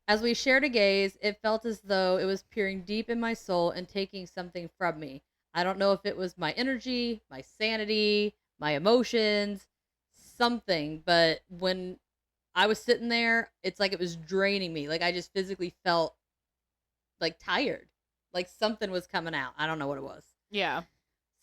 As we shared a gaze, it felt as though it was peering deep in my soul and taking something from me. I don't know if it was my energy, my sanity, my emotions, something, but when I was sitting there, it's like it was draining me. Like I just physically felt like tired. Like something was coming out. I don't know what it was. Yeah.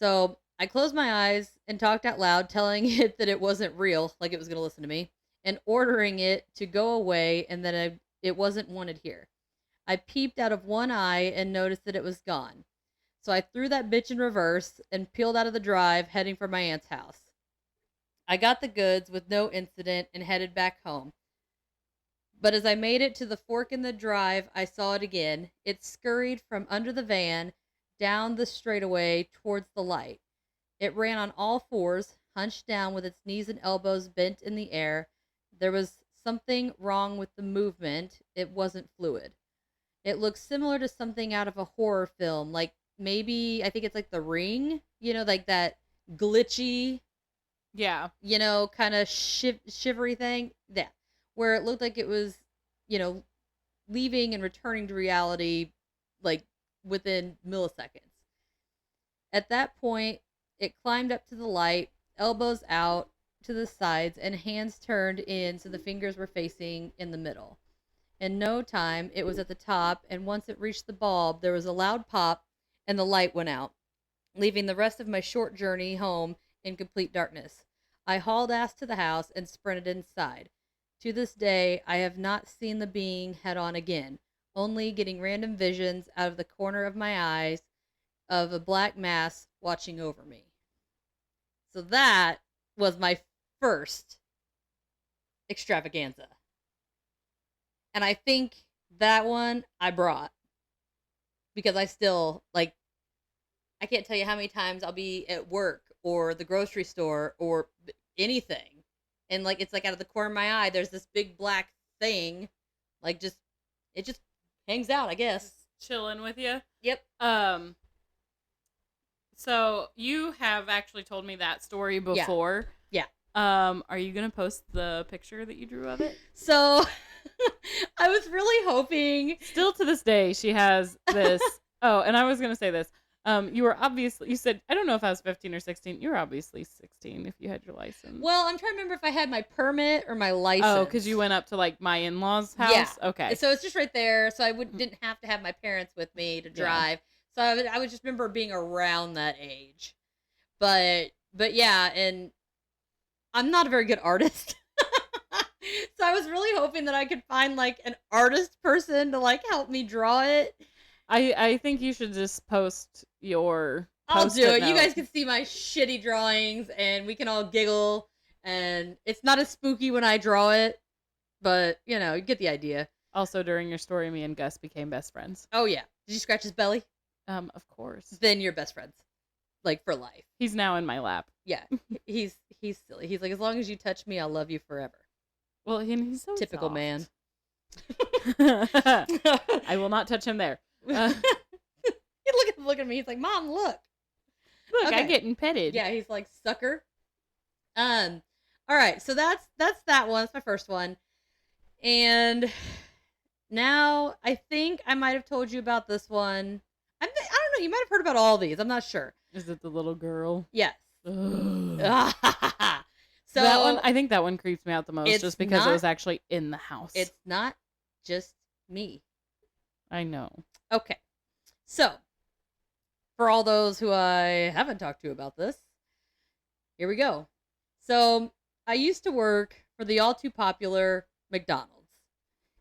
So I closed my eyes and talked out loud, telling it that it wasn't real, like it was going to listen to me, and ordering it to go away and that it wasn't wanted here. I peeped out of one eye and noticed that it was gone. So I threw that bitch in reverse and peeled out of the drive, heading for my aunt's house. I got the goods with no incident and headed back home. But as I made it to the fork in the drive, I saw it again. It scurried from under the van, down the straightaway towards the light. It ran on all fours, hunched down with its knees and elbows bent in the air. There was something wrong with the movement. It wasn't fluid. It looked similar to something out of a horror film, like maybe, I think it's like The Ring, like that glitchy, Yeah. kind of shivery thing. Yeah. Where it looked like it was, leaving and returning to reality, like within milliseconds. At that point, it climbed up to the light, elbows out to the sides, and hands turned in so the fingers were facing in the middle. In no time, it was at the top, and once it reached the bulb, there was a loud pop, and the light went out, leaving the rest of my short journey home in complete darkness. I hauled ass to the house and sprinted inside. To this day, I have not seen the being head on again, only getting random visions out of the corner of my eyes of a black mass watching over me. So that was my first extravaganza. And I think that one I brought because I still, I can't tell you how many times I'll be at work or the grocery store or anything. And, it's out of the corner of my eye, there's this big black thing. It just hangs out, I guess. Just chilling with you. Yep. So you have actually told me that story before. Yeah. Are you going to post the picture that you drew of it? So, I was really hoping. Still to this day, she has this. Oh, and I was going to say this. You said, I don't know if I was 15 or 16. You were obviously 16 if you had your license. Well, I'm trying to remember if I had my permit or my license. Oh, because you went up to my in-laws' house? Yeah. Okay. So it's just right there. So I didn't have to have my parents with me to drive. Yeah. So I would just remember being around that age. But yeah, and I'm not a very good artist. So I was really hoping that I could find an artist person to help me draw it. I think you should just post your I'll do it. note. You guys can see my shitty drawings and we can all giggle, and it's not as spooky when I draw it, but you get the idea. Also, during your story, me and Gus became best friends. Oh yeah. Did you scratch his belly? Of course. Then you're best friends. For life. He's now in my lap. Yeah. He's silly. He's like, as long as you touch me, I'll love you forever. Well, he's so typical soft. man. I will not touch him there. Look at me. He's like, Mom, look. Look, Okay. I'm getting petted. Yeah, he's like, sucker. All right, so that's that one. That's my first one. And now I think I might have told you about this one. I don't know. You might have heard about all these. I'm not sure. Is it the little girl? Yes. Ugh. So that one, I think that one creeps me out the most, it's just because not- it was actually in the house. it's not just me. I know. Okay. So, for all those who I haven't talked to about this, here we go. So, I used to work for the all too popular McDonald's.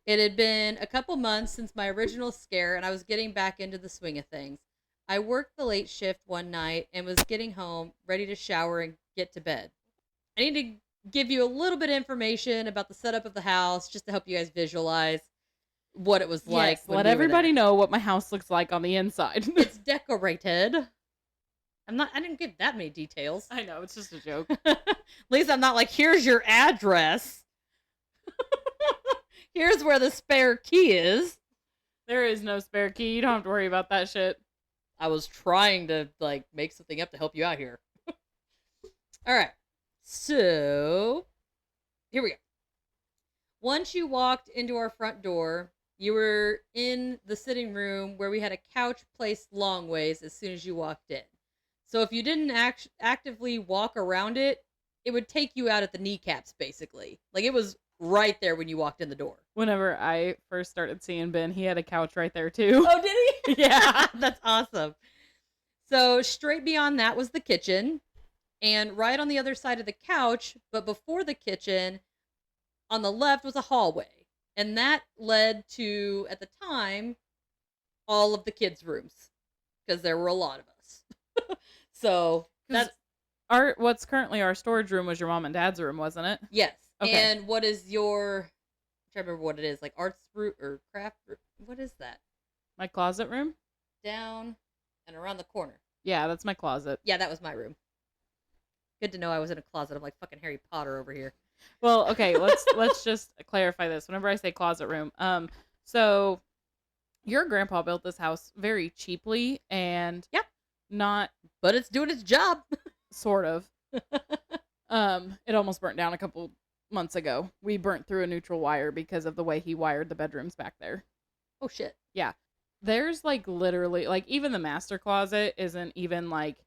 It had been a couple months since my original scare, and I was getting back into the swing of things. I worked the late shift one night and was getting home, ready to shower and get to bed. I need to give you a little bit of information about the setup of the house, just to help you guys visualize what it was like. Yes, when let we were everybody there. know what my house looks like on the inside. It's decorated. I didn't give that many details. I know, it's just a joke. At least I'm not like, here's your address. Here's where the spare key is. There is no spare key. You don't have to worry about that shit. I was trying to make something up to help you out here. All right. So, here we go. Once you walked into our front door, you were in the sitting room where we had a couch placed long ways as soon as you walked in. So if you didn't actively walk around it, it would take you out at the kneecaps, basically. It was right there when you walked in the door. Whenever I first started seeing Ben, he had a couch right there too. Oh, did he? Yeah. That's awesome. So straight beyond that was the kitchen. And right on the other side of the couch, but before the kitchen, on the left was a hallway. And that led to, at the time, all of the kids' rooms. Because there were a lot of us. So that's what's currently our storage room was your mom and dad's room, wasn't it? yes. Okay. And what is your? I'm trying to remember what it is, like arts room or craft room. What is that? My closet room? Down and around the corner. Yeah, that's my closet. Yeah, that was my room. Good to know I was in a closet. I'm like fucking Harry Potter over here. Well, okay, let's just clarify this. Whenever I say closet room, so your grandpa built this house very cheaply and not But it's doing its job. sort of. It almost burnt down a couple months ago. We burnt through a neutral wire because of the way he wired the bedrooms back there. Oh shit. Yeah. There's like literally like even the master closet isn't even like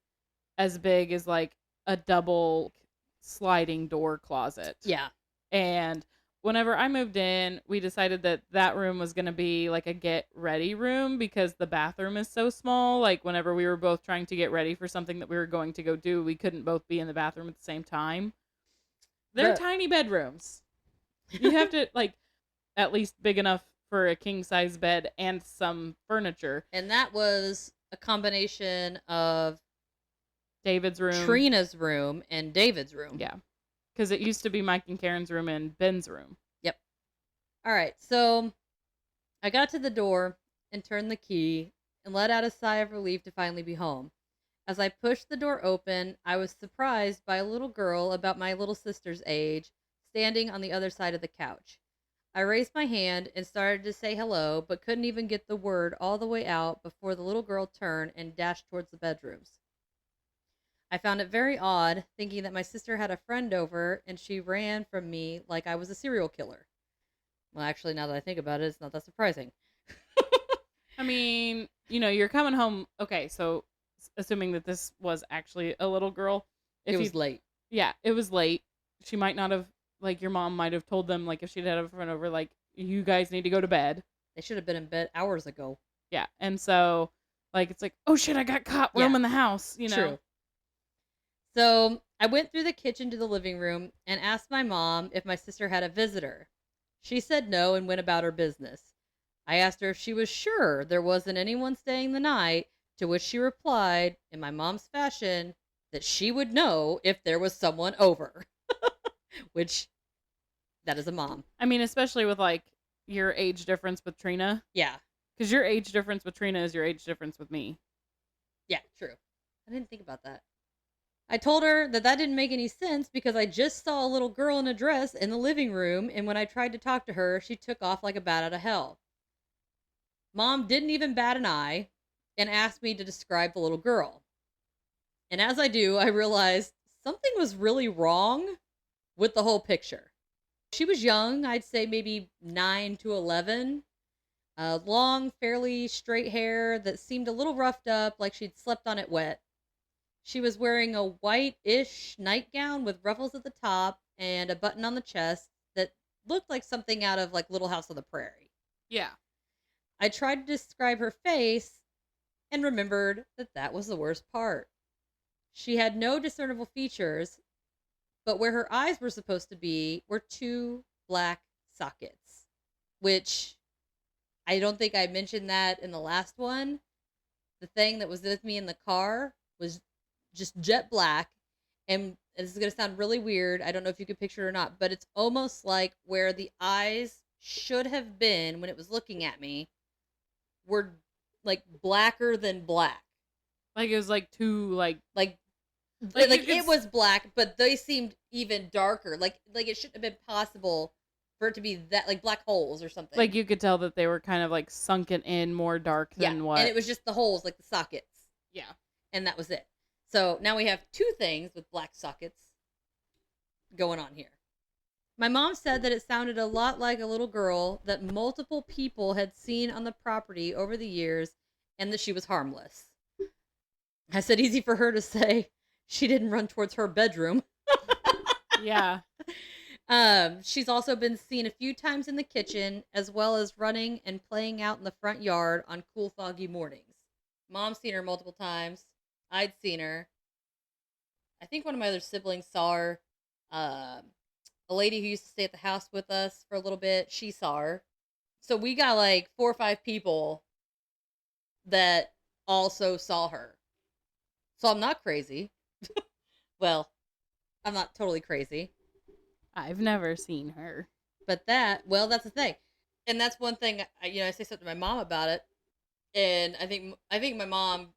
as big as like a double sliding door closet. Yeah. And whenever I moved in, we decided that that room was going to be like a get ready room because the bathroom is so small. Like whenever we were both trying to get ready for something that we were going to go do, we couldn't both be in the bathroom at the same time. They're tiny bedrooms. You have to like at least big enough for a king size bed and some furniture. And that was a combination of David's room. Trina's room and David's room. Yeah. Because it used to be Mike and Karen's room and Ben's room. Yep. All right. So I got to the door and turned the key and let out a sigh of relief to finally be home. As I pushed the door open, I was surprised by a little girl about my little sister's age standing on the other side of the couch. I raised my hand and started to say hello, but couldn't even get the word all the way out before the little girl turned and dashed towards the bedrooms. I found it very odd, thinking that my sister had a friend over and she ran from me like I was a serial killer. Well, actually, now that I think about it, it's not that surprising. I mean, you know, you're coming home. Okay, so assuming that this was actually a little girl. It was late. Yeah, it was late. She might not have, like, your mom might have told them, like, if she'd had a friend over, like, you guys need to go to bed. They should have been in bed hours ago. Yeah, and so, like, it's like, oh shit, I got caught roaming the house, you know? True. So I went through the kitchen to the living room and asked my mom if my sister had a visitor. She said no and went about her business. I asked her if she was sure there wasn't anyone staying the night, to which she replied, in my mom's fashion, that she would know if there was someone over. Which, that is a mom. I mean, especially with, like, your age difference with Trina. Yeah. Because your age difference with Trina is your age difference with me. Yeah, true. I didn't think about that. I told her that didn't make any sense because I just saw a little girl in a dress in the living room, and when I tried to talk to her, she took off like a bat out of hell. Mom didn't even bat an eye and asked me to describe the little girl. And as I do, I realized something was really wrong with the whole picture. She was young, I'd say maybe 9 to 11. Long, fairly straight hair that seemed a little roughed up, like she'd slept on it wet. She was wearing a white-ish nightgown with ruffles at the top and a button on the chest that looked like something out of like Little House on the Prairie. Yeah. I tried to describe her face and remembered that was the worst part. She had no discernible features, but where her eyes were supposed to be were 2 black sockets, which I don't think I mentioned that in the last one. The thing that was with me in the car was just jet black, and this is going to sound really weird. I don't know if you can picture it or not, but it's almost like where the eyes should have been when it was looking at me were like blacker than black. Like it was like too like it was black, but they seemed even darker. Like it shouldn't have been possible for it to be that, like black holes or something. Like you could tell that they were kind of like sunken in more dark than what. And it was just the holes, like the sockets. Yeah. And that was it. So now we have 2 things with black sockets going on here. My mom said that it sounded a lot like a little girl that multiple people had seen on the property over the years and that she was harmless. I said easy for her to say she didn't run towards her bedroom. Yeah. She's also been seen a few times in the kitchen, as well as running and playing out in the front yard on cool, foggy mornings. Mom's seen her multiple times. I'd seen her. I think one of my other siblings saw her. A lady who used to stay at the house with us for a little bit, she saw her. So we got like 4 or 5 people that also saw her. So I'm not crazy. Well, I'm not totally crazy. I've never seen her. But that's the thing. And that's one thing, I say something to my mom about it. And I think my mom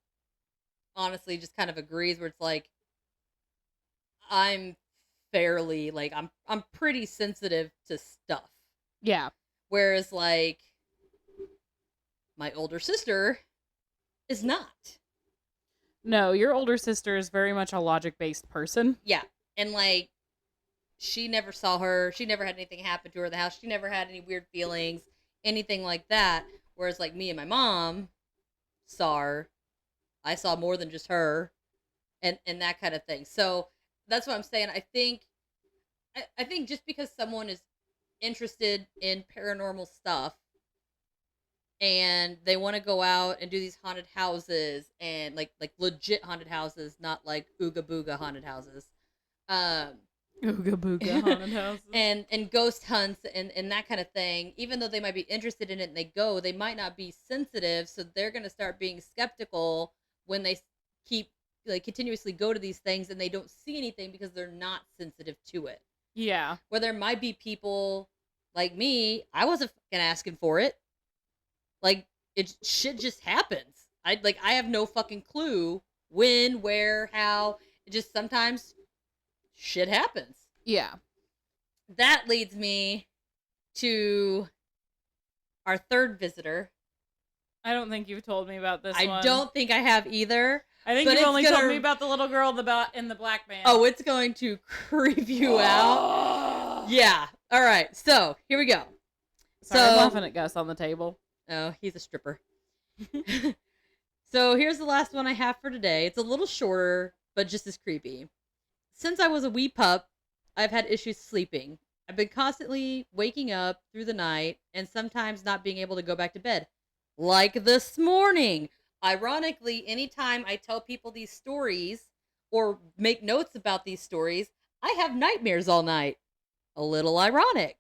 honestly just kind of agrees, where it's like, I'm fairly, like, I'm pretty sensitive to stuff. Yeah. Whereas, like, my older sister is not. No, your older sister is very much a logic-based person. Yeah. And, like, she never saw her. She never had anything happen to her in the house. She never had any weird feelings, anything like that. Whereas, like, me and my mom saw her. I saw more than just her, and that kind of thing. So that's what I'm saying. I think just because someone is interested in paranormal stuff and they want to go out and do these haunted houses, and like legit haunted houses, not like ooga booga haunted houses, Ooga booga haunted houses. and ghost hunts and that kind of thing, even though they might be interested in it and they might not be sensitive, so they're going to start being skeptical when they continuously go to these things and they don't see anything because they're not sensitive to it. Yeah. Where there might be people like me, I wasn't fucking asking for it. Like, shit just happens. I have no fucking clue when, where, how. It just sometimes shit happens. Yeah. That leads me to our third visitor. I don't think you've told me about this one. I don't think I have either. I think you've only told me about the little girl in the black band. Oh, it's going to creep you out. Yeah. All right. So, here we go. Sorry, I'm laughing at Gus on the table. Oh, he's a stripper. So, here's the last one I have for today. It's a little shorter, but just as creepy. Since I was a wee pup, I've had issues sleeping. I've been constantly waking up through the night and sometimes not being able to go back to bed. Like this morning. Ironically, anytime I tell people these stories or make notes about these stories, I have nightmares all night. A little ironic.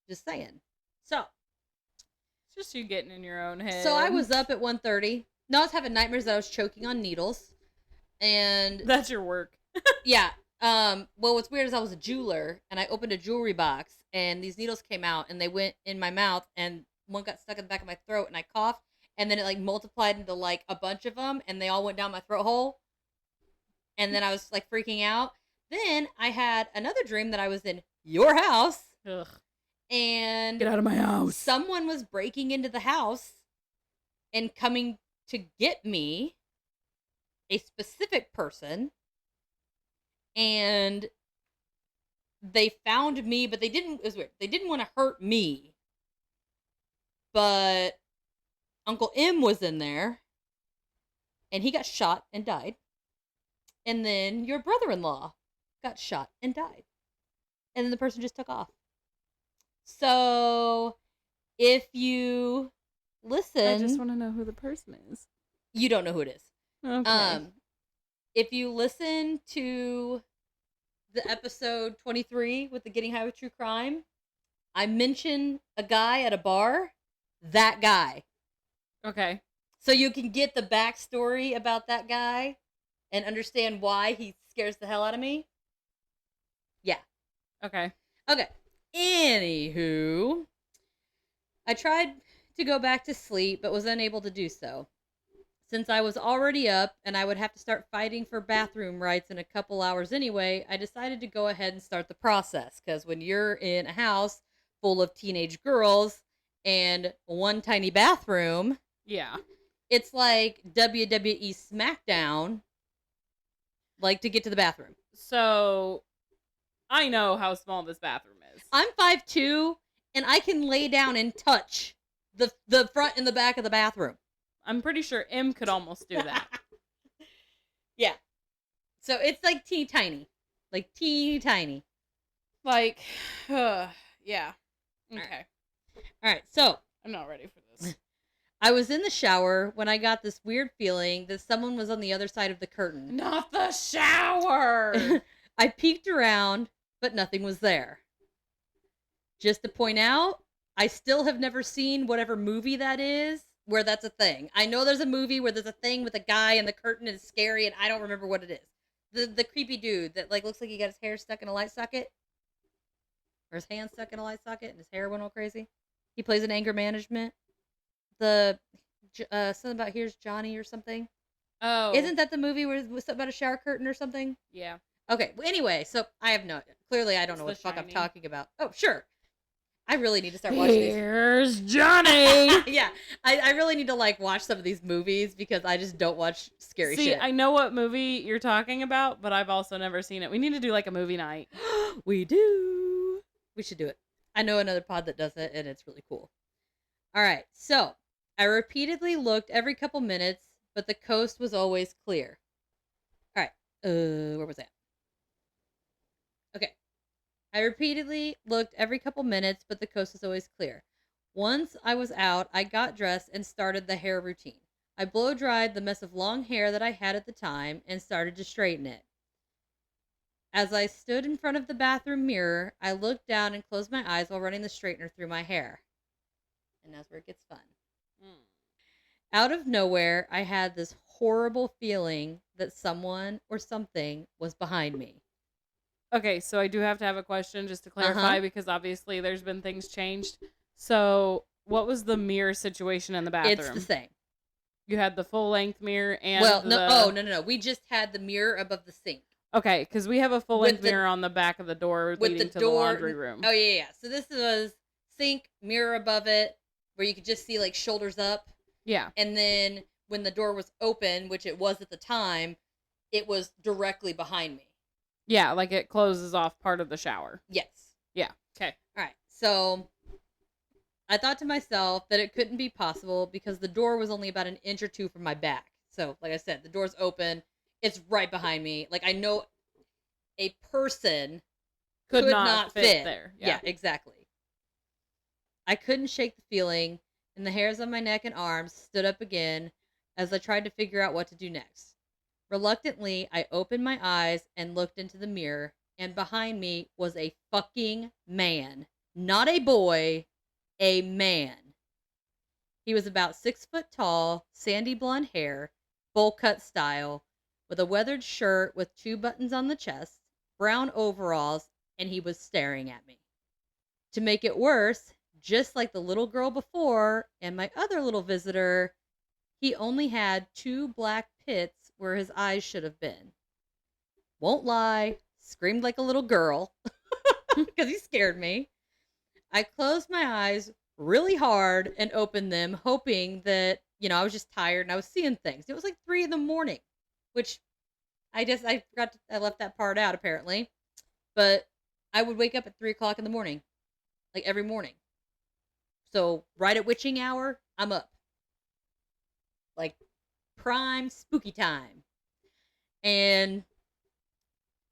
Just saying. So. It's just you getting in your own head. So I was up at 1:30. No, I was having nightmares that I was choking on needles. And that's your work. Yeah. Well, what's weird is I was a jeweler and I opened a jewelry box and these needles came out and they went in my mouth and one got stuck in the back of my throat and I coughed and then it like multiplied into like a bunch of them and they all went down my throat hole. And then I was like freaking out. Then I had another dream that I was in your house. Ugh. And get out of my house. Someone was breaking into the house and coming to get me, a specific person. And they found me, but it was weird. They didn't want to hurt me. But Uncle M was in there. And he got shot and died. And then your brother-in-law got shot and died. And then the person just took off. So, if you listen... I just want to know who the person is. You don't know who it is. Okay. If you listen to the episode 23 with the Getting High with True Crime, I mention a guy at a bar. That guy. Okay. So you can get the backstory about that guy and understand why he scares the hell out of me. Yeah. Okay. Okay. Anywho, I tried to go back to sleep, but was unable to do so. Since I was already up and I would have to start fighting for bathroom rights in a couple hours anyway, I decided to go ahead and start the process. Because when you're in a house full of teenage girls and one tiny bathroom, yeah, it's like WWE SmackDown, like to get to the bathroom. So I know how small this bathroom is. I'm 5'2", and I can lay down and touch the front and the back of the bathroom. I'm pretty sure M could almost do that. Yeah. So it's like teeny tiny. Like teeny tiny. Like, yeah. Okay. All right, so I'm not ready for this. I was in the shower when I got this weird feeling that someone was on the other side of the curtain. Not the shower! I peeked around, but nothing was there. Just to point out, I still have never seen whatever movie that is where that's a thing. I know there's a movie where there's a thing with a guy and the curtain is scary, and I don't remember what it is. The creepy dude that like looks like he got his hair stuck in a light socket, or his hand stuck in a light socket, and his hair went all crazy. He plays in anger management. The something about Here's Johnny or something. Oh. Isn't that the movie where it was something about a shower curtain or something? Yeah. Okay. Well, anyway, so I have clearly I don't It's know The what the fuck I'm Shining. talking about. Oh, sure. I really need to start watching these. Here's Johnny! Yeah, I really need to like watch some of these movies because I just don't watch scary See, shit. I know what movie you're talking about, but I've also never seen it. We need to do like a movie night. We do. We should do it. I know another pod that does it, and it's really cool. All right, so I repeatedly looked every couple minutes, but the coast was always clear. All right, where was that? Okay. I repeatedly looked every couple minutes, but the coast was always clear. Once I was out, I got dressed and started the hair routine. I blow dried the mess of long hair that I had at the time and started to straighten it. As I stood in front of the bathroom mirror, I looked down and closed my eyes while running the straightener through my hair. And that's where it gets fun. Out of nowhere, I had this horrible feeling that someone or something was behind me. Okay, so I do have to have a question just to clarify because obviously there's been things changed. So, what was the mirror situation in the bathroom? It's the same. You had the full length mirror and no. We just had the mirror above the sink. Okay, because we have a full length With the- mirror on the back of the door with leading the to door, the laundry room. Oh yeah. So this was sink, mirror above it, where you could just see like shoulders up. Yeah. And then when the door was open, which it was at the time, it was directly behind me. Yeah, like it closes off part of the shower. Yes. Yeah. Okay. All right. So I thought to myself that it couldn't be possible because the door was only about an inch or two from my back. So, like I said, the door's open. It's right behind me. Like, I know a person Could not fit there. Yeah, exactly. I couldn't shake the feeling, and the hairs on my neck and arms stood up again as I tried to figure out what to do next. Reluctantly, I opened my eyes and looked into the mirror, and behind me was a fucking man. Not a boy, a man. He was about 6 foot tall, sandy blonde hair, bowl cut style, with a weathered shirt with 2 buttons on the chest, brown overalls, and he was staring at me. To make it worse, just like the little girl before and my other little visitor, he only had 2 black pits where his eyes should have been. Won't lie, screamed like a little girl because he scared me. I closed my eyes really hard and opened them, hoping that, I was just tired and I was seeing things. It was like 3 a.m, which I left that part out apparently. But I would wake up at 3 o'clock in the morning, like every morning. So right at witching hour, I'm up. Like prime spooky time. And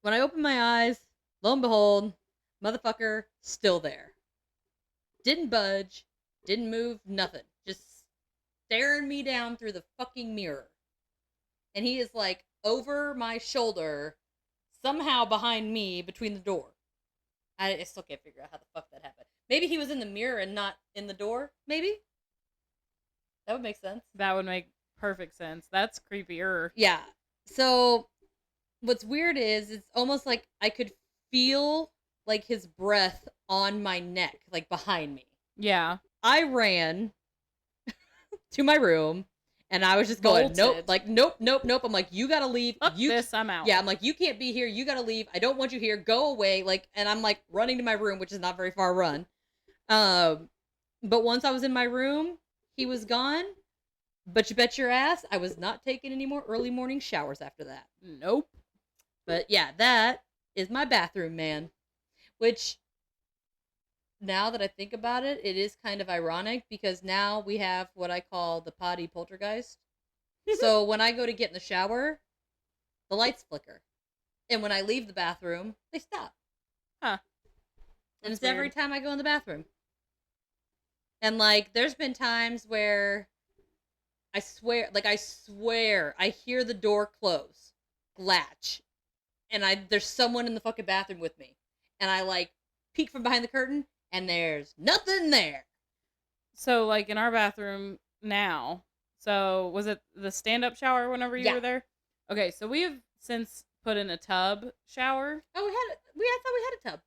when I opened my eyes, lo and behold, motherfucker still there. Didn't budge, didn't move, nothing. Just staring me down through the fucking mirror. And he is like over my shoulder, somehow behind me between the door. I still can't figure out how the fuck that happened. Maybe he was in the mirror and not in the door, maybe? That would make sense. That would make perfect sense. That's creepier. Yeah. So what's weird is it's almost like I could feel like his breath on my neck, like behind me. Yeah. I ran to my room and I was just going, Bolted. nope. I'm like, you gotta leave. Fuck this, I'm out. Yeah, I'm like, you can't be here. You gotta leave. I don't want you here. Go away. Like, and I'm like running to my room, which is not very far run. But once I was in my room, he was gone. But you bet your ass, I was not taking any more early morning showers after that. Nope. But yeah, that is my bathroom man. Which, now that I think about it, it is kind of ironic because now we have what I call the potty poltergeist. So when I go to get in the shower, the lights flicker. And when I leave the bathroom, they stop. Huh. And That's it's every weird. time I go in the bathroom. And, like, there's been times where I swear, I hear the door close, latch, and there's someone in the fucking bathroom with me. And I, like, peek from behind the curtain, and there's nothing there. So, like, in our bathroom now, so was it the stand-up shower whenever you Yeah. were there? Okay, so we have since put in a tub shower. Oh, I thought we had a tub.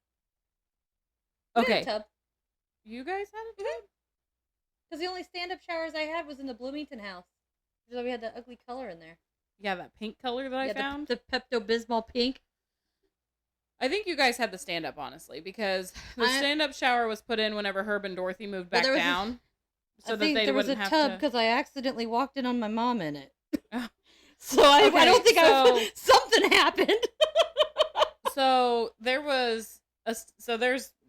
We had Okay. a tub. You guys had a tub? Because the only stand-up showers I had was in the Bloomington house. So we had that ugly color in there. Yeah, that pink color that I found. The Pepto-Bismol pink. I think you guys had the stand-up, honestly, because the stand-up shower was put in whenever Herb and Dorothy moved back down. I think there was a tub to... because I accidentally walked in on my mom in it. Oh. So I don't think something happened. So there's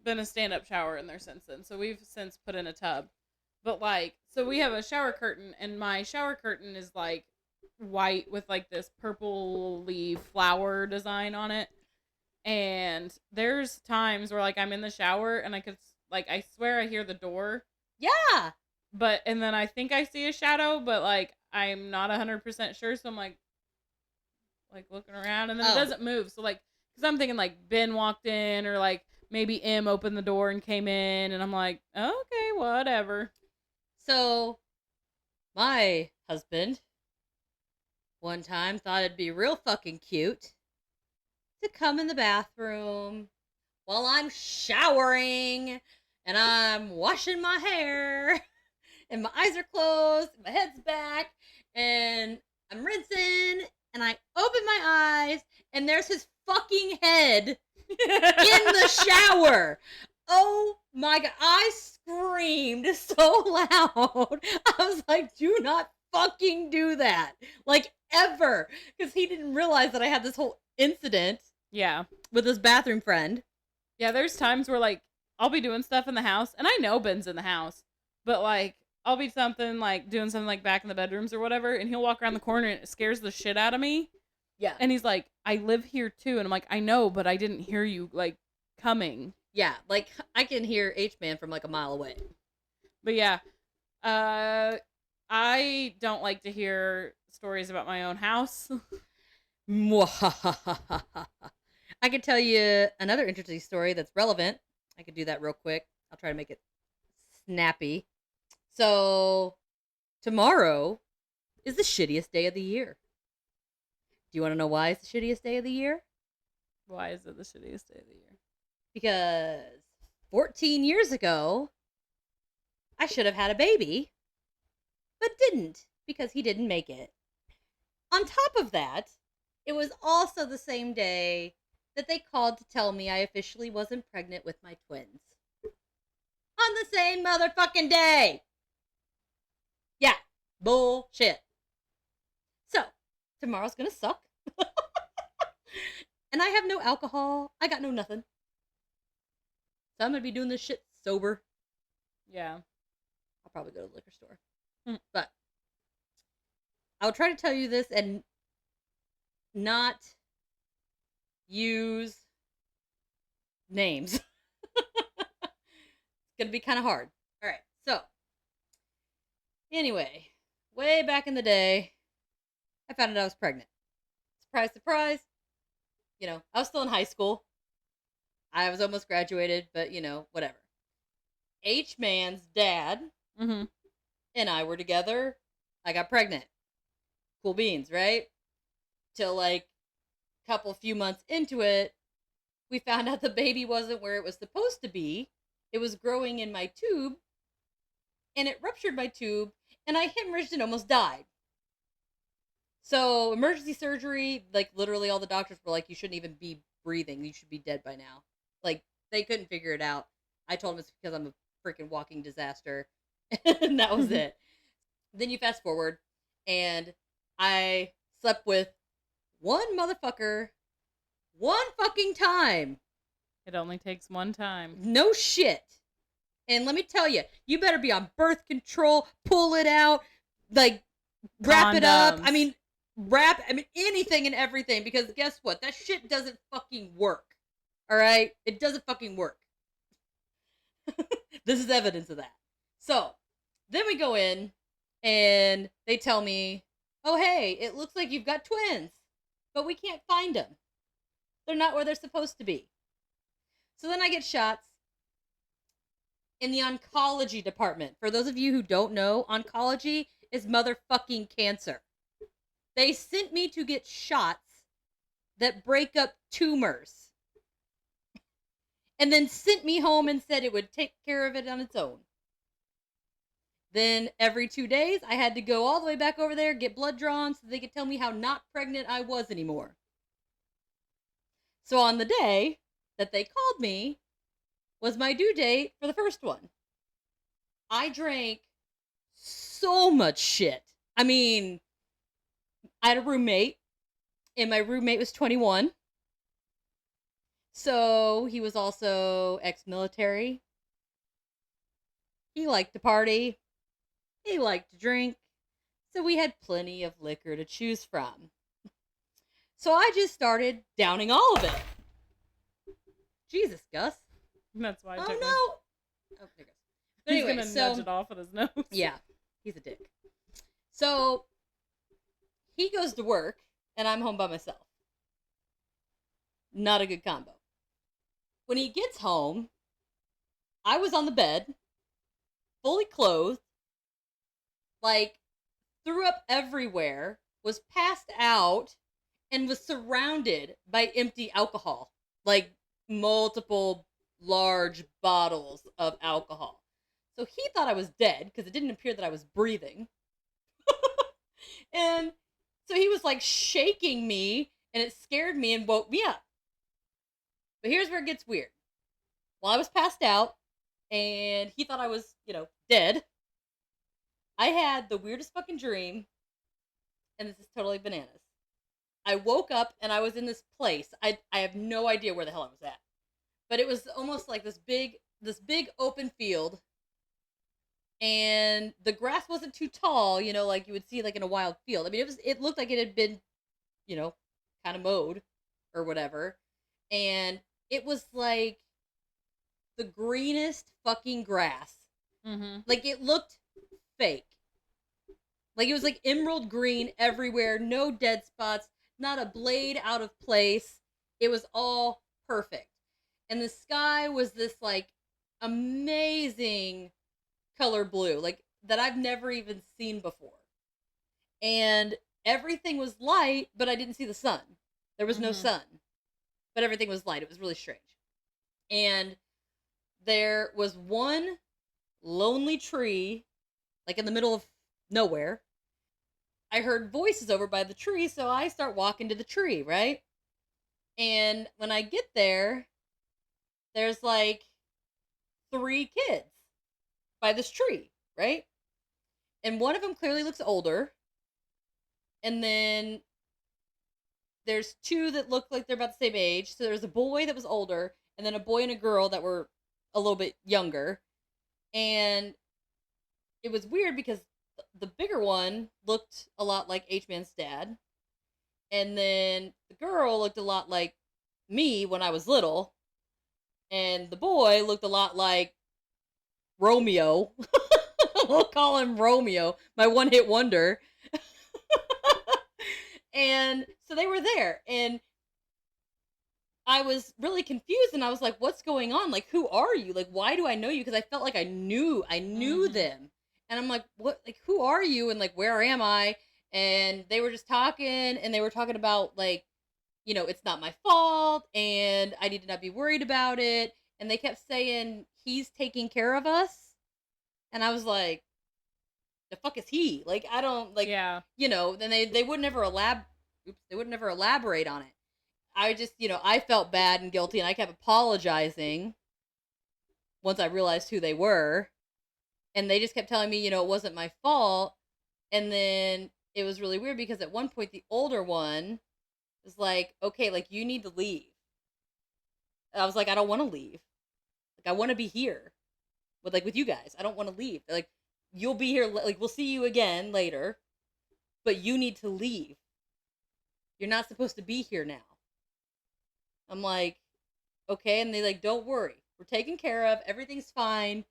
been a stand-up shower in there since then. So we've since put in a tub. But, like, so we have a shower curtain, and my shower curtain is, like, white with, like, this purple-y flower design on it. And there's times where, like, I'm in the shower, and I swear I hear the door. Yeah. And then I think I see a shadow, but, like, I'm not 100% sure, so I'm, like looking around, and then it doesn't move. So, like, because I'm thinking, like, Ben walked in, or, like, maybe M opened the door and came in, and I'm like, okay, whatever. So, my husband one time thought it'd be real fucking cute to come in the bathroom while I'm showering and I'm washing my hair and my eyes are closed, my head's back, and I'm rinsing, and I open my eyes, and there's his fucking head in the shower. Oh my God. I screamed so loud. I was like, do not fucking do that. Like, ever. Because he didn't realize that I had this whole incident. Yeah. With his bathroom friend. Yeah, there's times where, like, I'll be doing stuff in the house, and I know Ben's in the house, but, like, I'll be doing something, like, back in the bedrooms or whatever, and he'll walk around the corner, and it scares the shit out of me. Yeah. And he's like, I live here, too. And I'm like, I know, but I didn't hear you, like, coming. Yeah, like, I can hear H-Man from, like, a mile away. But, yeah. I don't like to hear stories about my own house. I could tell you another interesting story that's relevant. I could do that real quick. I'll try to make it snappy. So, tomorrow is the shittiest day of the year. Do you want to know why it's the shittiest day of the year? Why is it the shittiest day of the year? Because 14 years ago, I should have had a baby, but didn't because he didn't make it. On top of that, it was also the same day that they called to tell me I officially wasn't pregnant with my twins. On the same motherfucking day! Yeah, bullshit. So, tomorrow's gonna suck. And I have no alcohol. I got no nothing. So I'm gonna be doing this shit sober. Yeah. I'll probably go to the liquor store. But I'll try to tell you this and not use names. It's gonna be kind of hard. All right. So anyway, way back in the day, I found out I was pregnant. Surprise, surprise. You know, I was still in high school. I was almost graduated, but, you know, whatever. H-Man's dad and I were together. I got pregnant. Cool beans, right? Till, like, few months into it, we found out the baby wasn't where it was supposed to be. It was growing in my tube, and it ruptured my tube, and I hemorrhaged and almost died. So, emergency surgery, like, literally all the doctors were like, you shouldn't even be breathing. You should be dead by now. Like, they couldn't figure it out. I told them it's because I'm a freaking walking disaster. And that was it. Then you fast forward, and I slept with one motherfucker one fucking time. It only takes one time. No shit. And let me tell you, you better be on birth control, pull it out, like, wrap it up. I mean, anything and everything, because guess what? That shit doesn't fucking work. All right? It doesn't fucking work. This is evidence of that. So then we go in and they tell me, oh, hey, it looks like you've got twins, but we can't find them. They're not where they're supposed to be. So then I get shots in the oncology department. For those of you who don't know, oncology is motherfucking cancer. They sent me to get shots that break up tumors. And then sent me home and said it would take care of it on its own. Then every 2 days, I had to go all the way back over there, get blood drawn so they could tell me how not pregnant I was anymore. So on the day that they called me was my due date for the first one. I drank so much shit. I mean, I had a roommate, and my roommate was 21. So he was also ex-military. He liked to party. He liked to drink. So we had plenty of liquor to choose from. So I just started downing all of it. Jesus, Gus. That's why I Oh, took no. it. Oh, there it goes. But He's anyway, gonna so, nudge it off with his nose. yeah, he's a dick. So he goes to work, and I'm home by myself. Not a good combo. When he gets home, I was on the bed, fully clothed, like, threw up everywhere, was passed out, and was surrounded by empty alcohol. Like, multiple large bottles of alcohol. So he thought I was dead, because it didn't appear that I was breathing. And so he was, like, shaking me, and it scared me and woke me up. But here's where it gets weird. While I was passed out, and he thought I was, dead, I had the weirdest fucking dream, and this is totally bananas. I woke up, and I was in this place. I have no idea where the hell I was at. But it was almost like this big open field, and the grass wasn't too tall, like you would see like in a wild field. I mean, it looked like it had been, kind of mowed or whatever. And it was like the greenest fucking grass. Mm-hmm. Like, it looked fake. Like, it was like emerald green everywhere, no dead spots, not a blade out of place. It was all perfect. And the sky was this, like, amazing color blue, like, that I've never even seen before. And everything was light, but I didn't see the sun. There was no sun. But everything was light. It was really strange. And there was one lonely tree, like in the middle of nowhere. I heard voices over by the tree, so I start walking to the tree, right? And when I get there, there's like 3 kids by this tree, right? And one of them clearly looks older. And then there's 2 that look like they're about the same age. So there's a boy that was older, and then a boy and a girl that were a little bit younger. And it was weird because the bigger one looked a lot like H-Man's dad. And then the girl looked a lot like me when I was little. And the boy looked a lot like Romeo. We'll call him Romeo, my one-hit wonder. And so they were there, and I was really confused, and I was like, what's going on? Like, who are you? Like, why do I know you? Because I felt like I knew them. And I'm like, what? Like, who are you? And like, where am I? And they were just talking, and they were talking about like, it's not my fault, and I need to not be worried about it. And they kept saying, he's taking care of us. And I was like, the fuck is he? Like, I don't, like, Yeah. Then they would never elaborate on it. I just, I felt bad and guilty, and I kept apologizing once I realized who they were. And they just kept telling me, it wasn't my fault. And then it was really weird because at one point, the older one was like, okay, like, you need to leave. And I was like, I don't want to leave. Like, I want to be here with you guys. I don't want to leave. They're like, you'll be here, like, we'll see you again later, but you need to leave. You're not supposed to be here now. I'm like, okay. And they like, don't worry. We're taken care of. Everything's fine.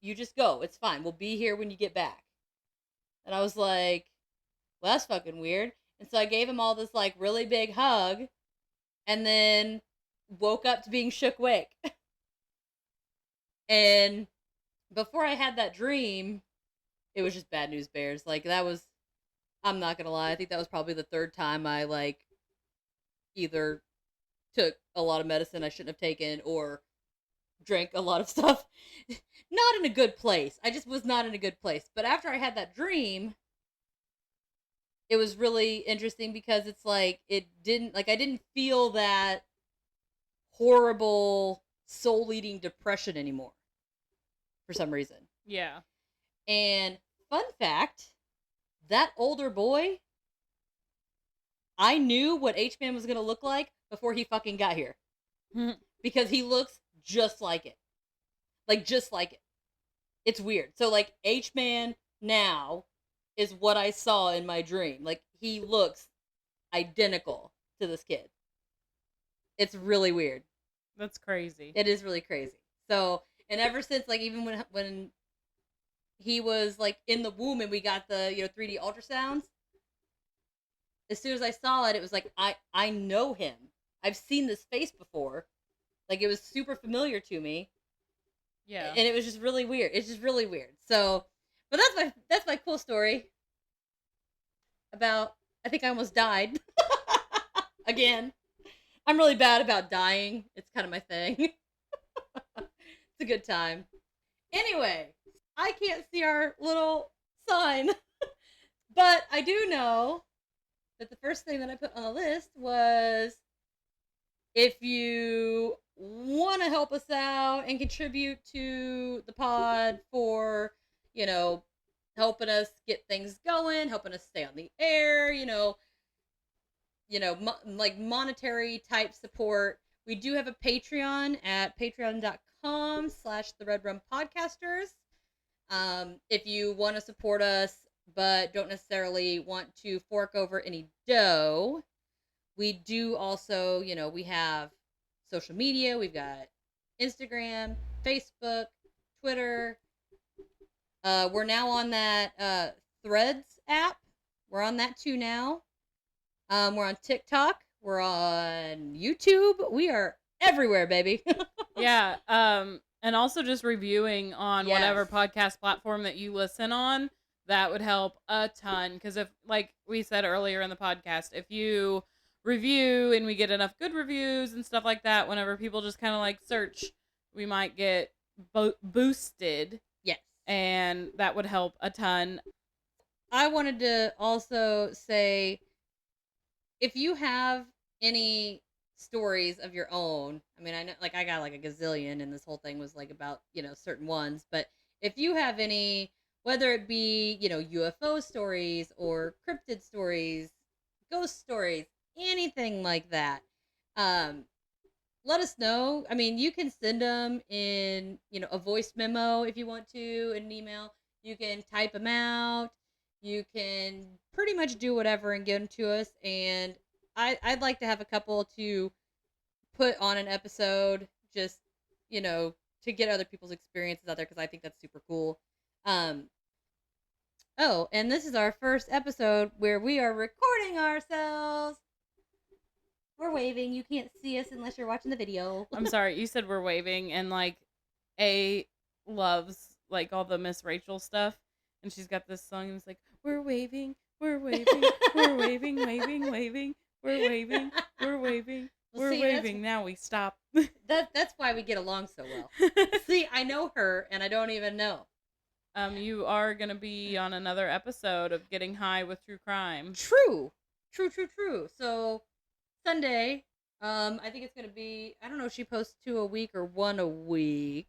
You just go. It's fine. We'll be here when you get back. And I was like, well, that's fucking weird. And so I gave him all this, like, really big hug, and then woke up to being shook awake. And before I had that dream, it was just bad news bears. Like, that was, I'm not gonna lie, I think that was probably the third time I, like, either took a lot of medicine I shouldn't have taken or drank a lot of stuff. Not in a good place. I just was not in a good place. But after I had that dream, it was really interesting because it's like, I didn't feel that horrible soul-eating depression anymore for some reason. Yeah. And fun fact, that older boy, I knew what H-Man was going to look like before he fucking got here. Because he looks just like it. Like, just like it. It's weird. So, like, H-Man now is what I saw in my dream. Like, he looks identical to this kid. It's really weird. That's crazy. It is really crazy. So, and ever since, like, even when he was, like, in the womb and we got the, 3D ultrasounds, as soon as I saw it, it was like, I know him. I've seen this face before. Like, it was super familiar to me. Yeah. And it was just really weird. It's just really weird. So, but that's my cool story about, I think I almost died. Again. I'm really bad about dying. It's kind of my thing. It's a good time. Anyway, I can't see our little sign. But I do know that the first thing that I put on the list was, if you want to help us out and contribute to the pod for, helping us get things going, helping us stay on the air, like monetary type support, we do have a Patreon at patreon.com/the Red Rum Podcasters. If you want to support us but don't necessarily want to fork over any dough, we do also, we have social media. We've got Instagram, Facebook, Twitter. We're now on that Threads app. We're on that too now. We're on TikTok. We're on YouTube. We are everywhere, baby. Yeah. And also just reviewing on whatever podcast platform that you listen on. That would help a ton. Because if, like we said earlier in the podcast, if you review and we get enough good reviews and stuff like that, whenever people just kind of like search, we might get boosted. Yes. And that would help a ton. I wanted to also say, if you have any stories of your own, I mean, I know, like, I got like a gazillion, and this whole thing was like about, certain ones, but if you have any, whether it be, UFO stories or cryptid stories, ghost stories, anything like that, let us know. I mean, you can send them in, a voice memo if you want to, an email. You can type them out. You can pretty much do whatever and get them to us. And I'd like to have a couple to put on an episode, just, to get other people's experiences out there, because I think that's super cool. Oh, and this is our first episode where we are recording ourselves. We're waving. You can't see us unless you're watching the video. I'm sorry, you said we're waving, and like A loves like all the Miss Rachel stuff, and she's got this song and it's like, we're waving, we're waving, we're waving, waving, waving, we're waving, we're waving, Well, we're see, waving, now we stop. That's why we get along so well. See, I know her and I don't even know. You are gonna be on another episode of Getting High with True Crime. True. So Sunday, I think it's gonna be, I don't know if she posts 2 a week or 1 a week,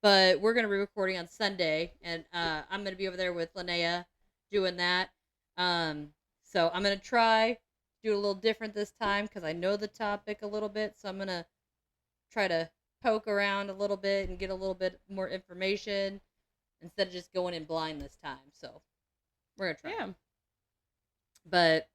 but we're gonna be recording on Sunday, and I'm gonna be over there with Linnea doing that. So I'm gonna try to do it a little different this time because I know the topic a little bit, so I'm gonna try to poke around a little bit and get a little bit more information instead of just going in blind this time. So we're gonna try. Yeah. But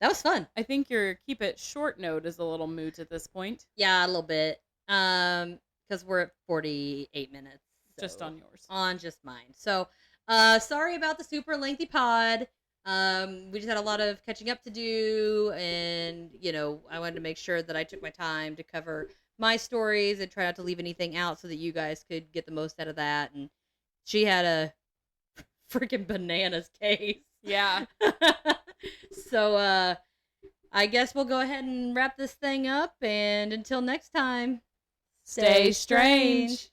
That was fun. I think your keep it short note is a little moot at this point. Yeah, a little bit. Because we're at 48 minutes. Just so- on yours. On just mine. So, sorry about the super lengthy pod. We just had a lot of catching up to do, and I wanted to make sure that I took my time to cover my stories and try not to leave anything out so that you guys could get the most out of that. And she had a freaking bananas case. Yeah. So, I guess we'll go ahead and wrap this thing up, and until next time, Stay strange.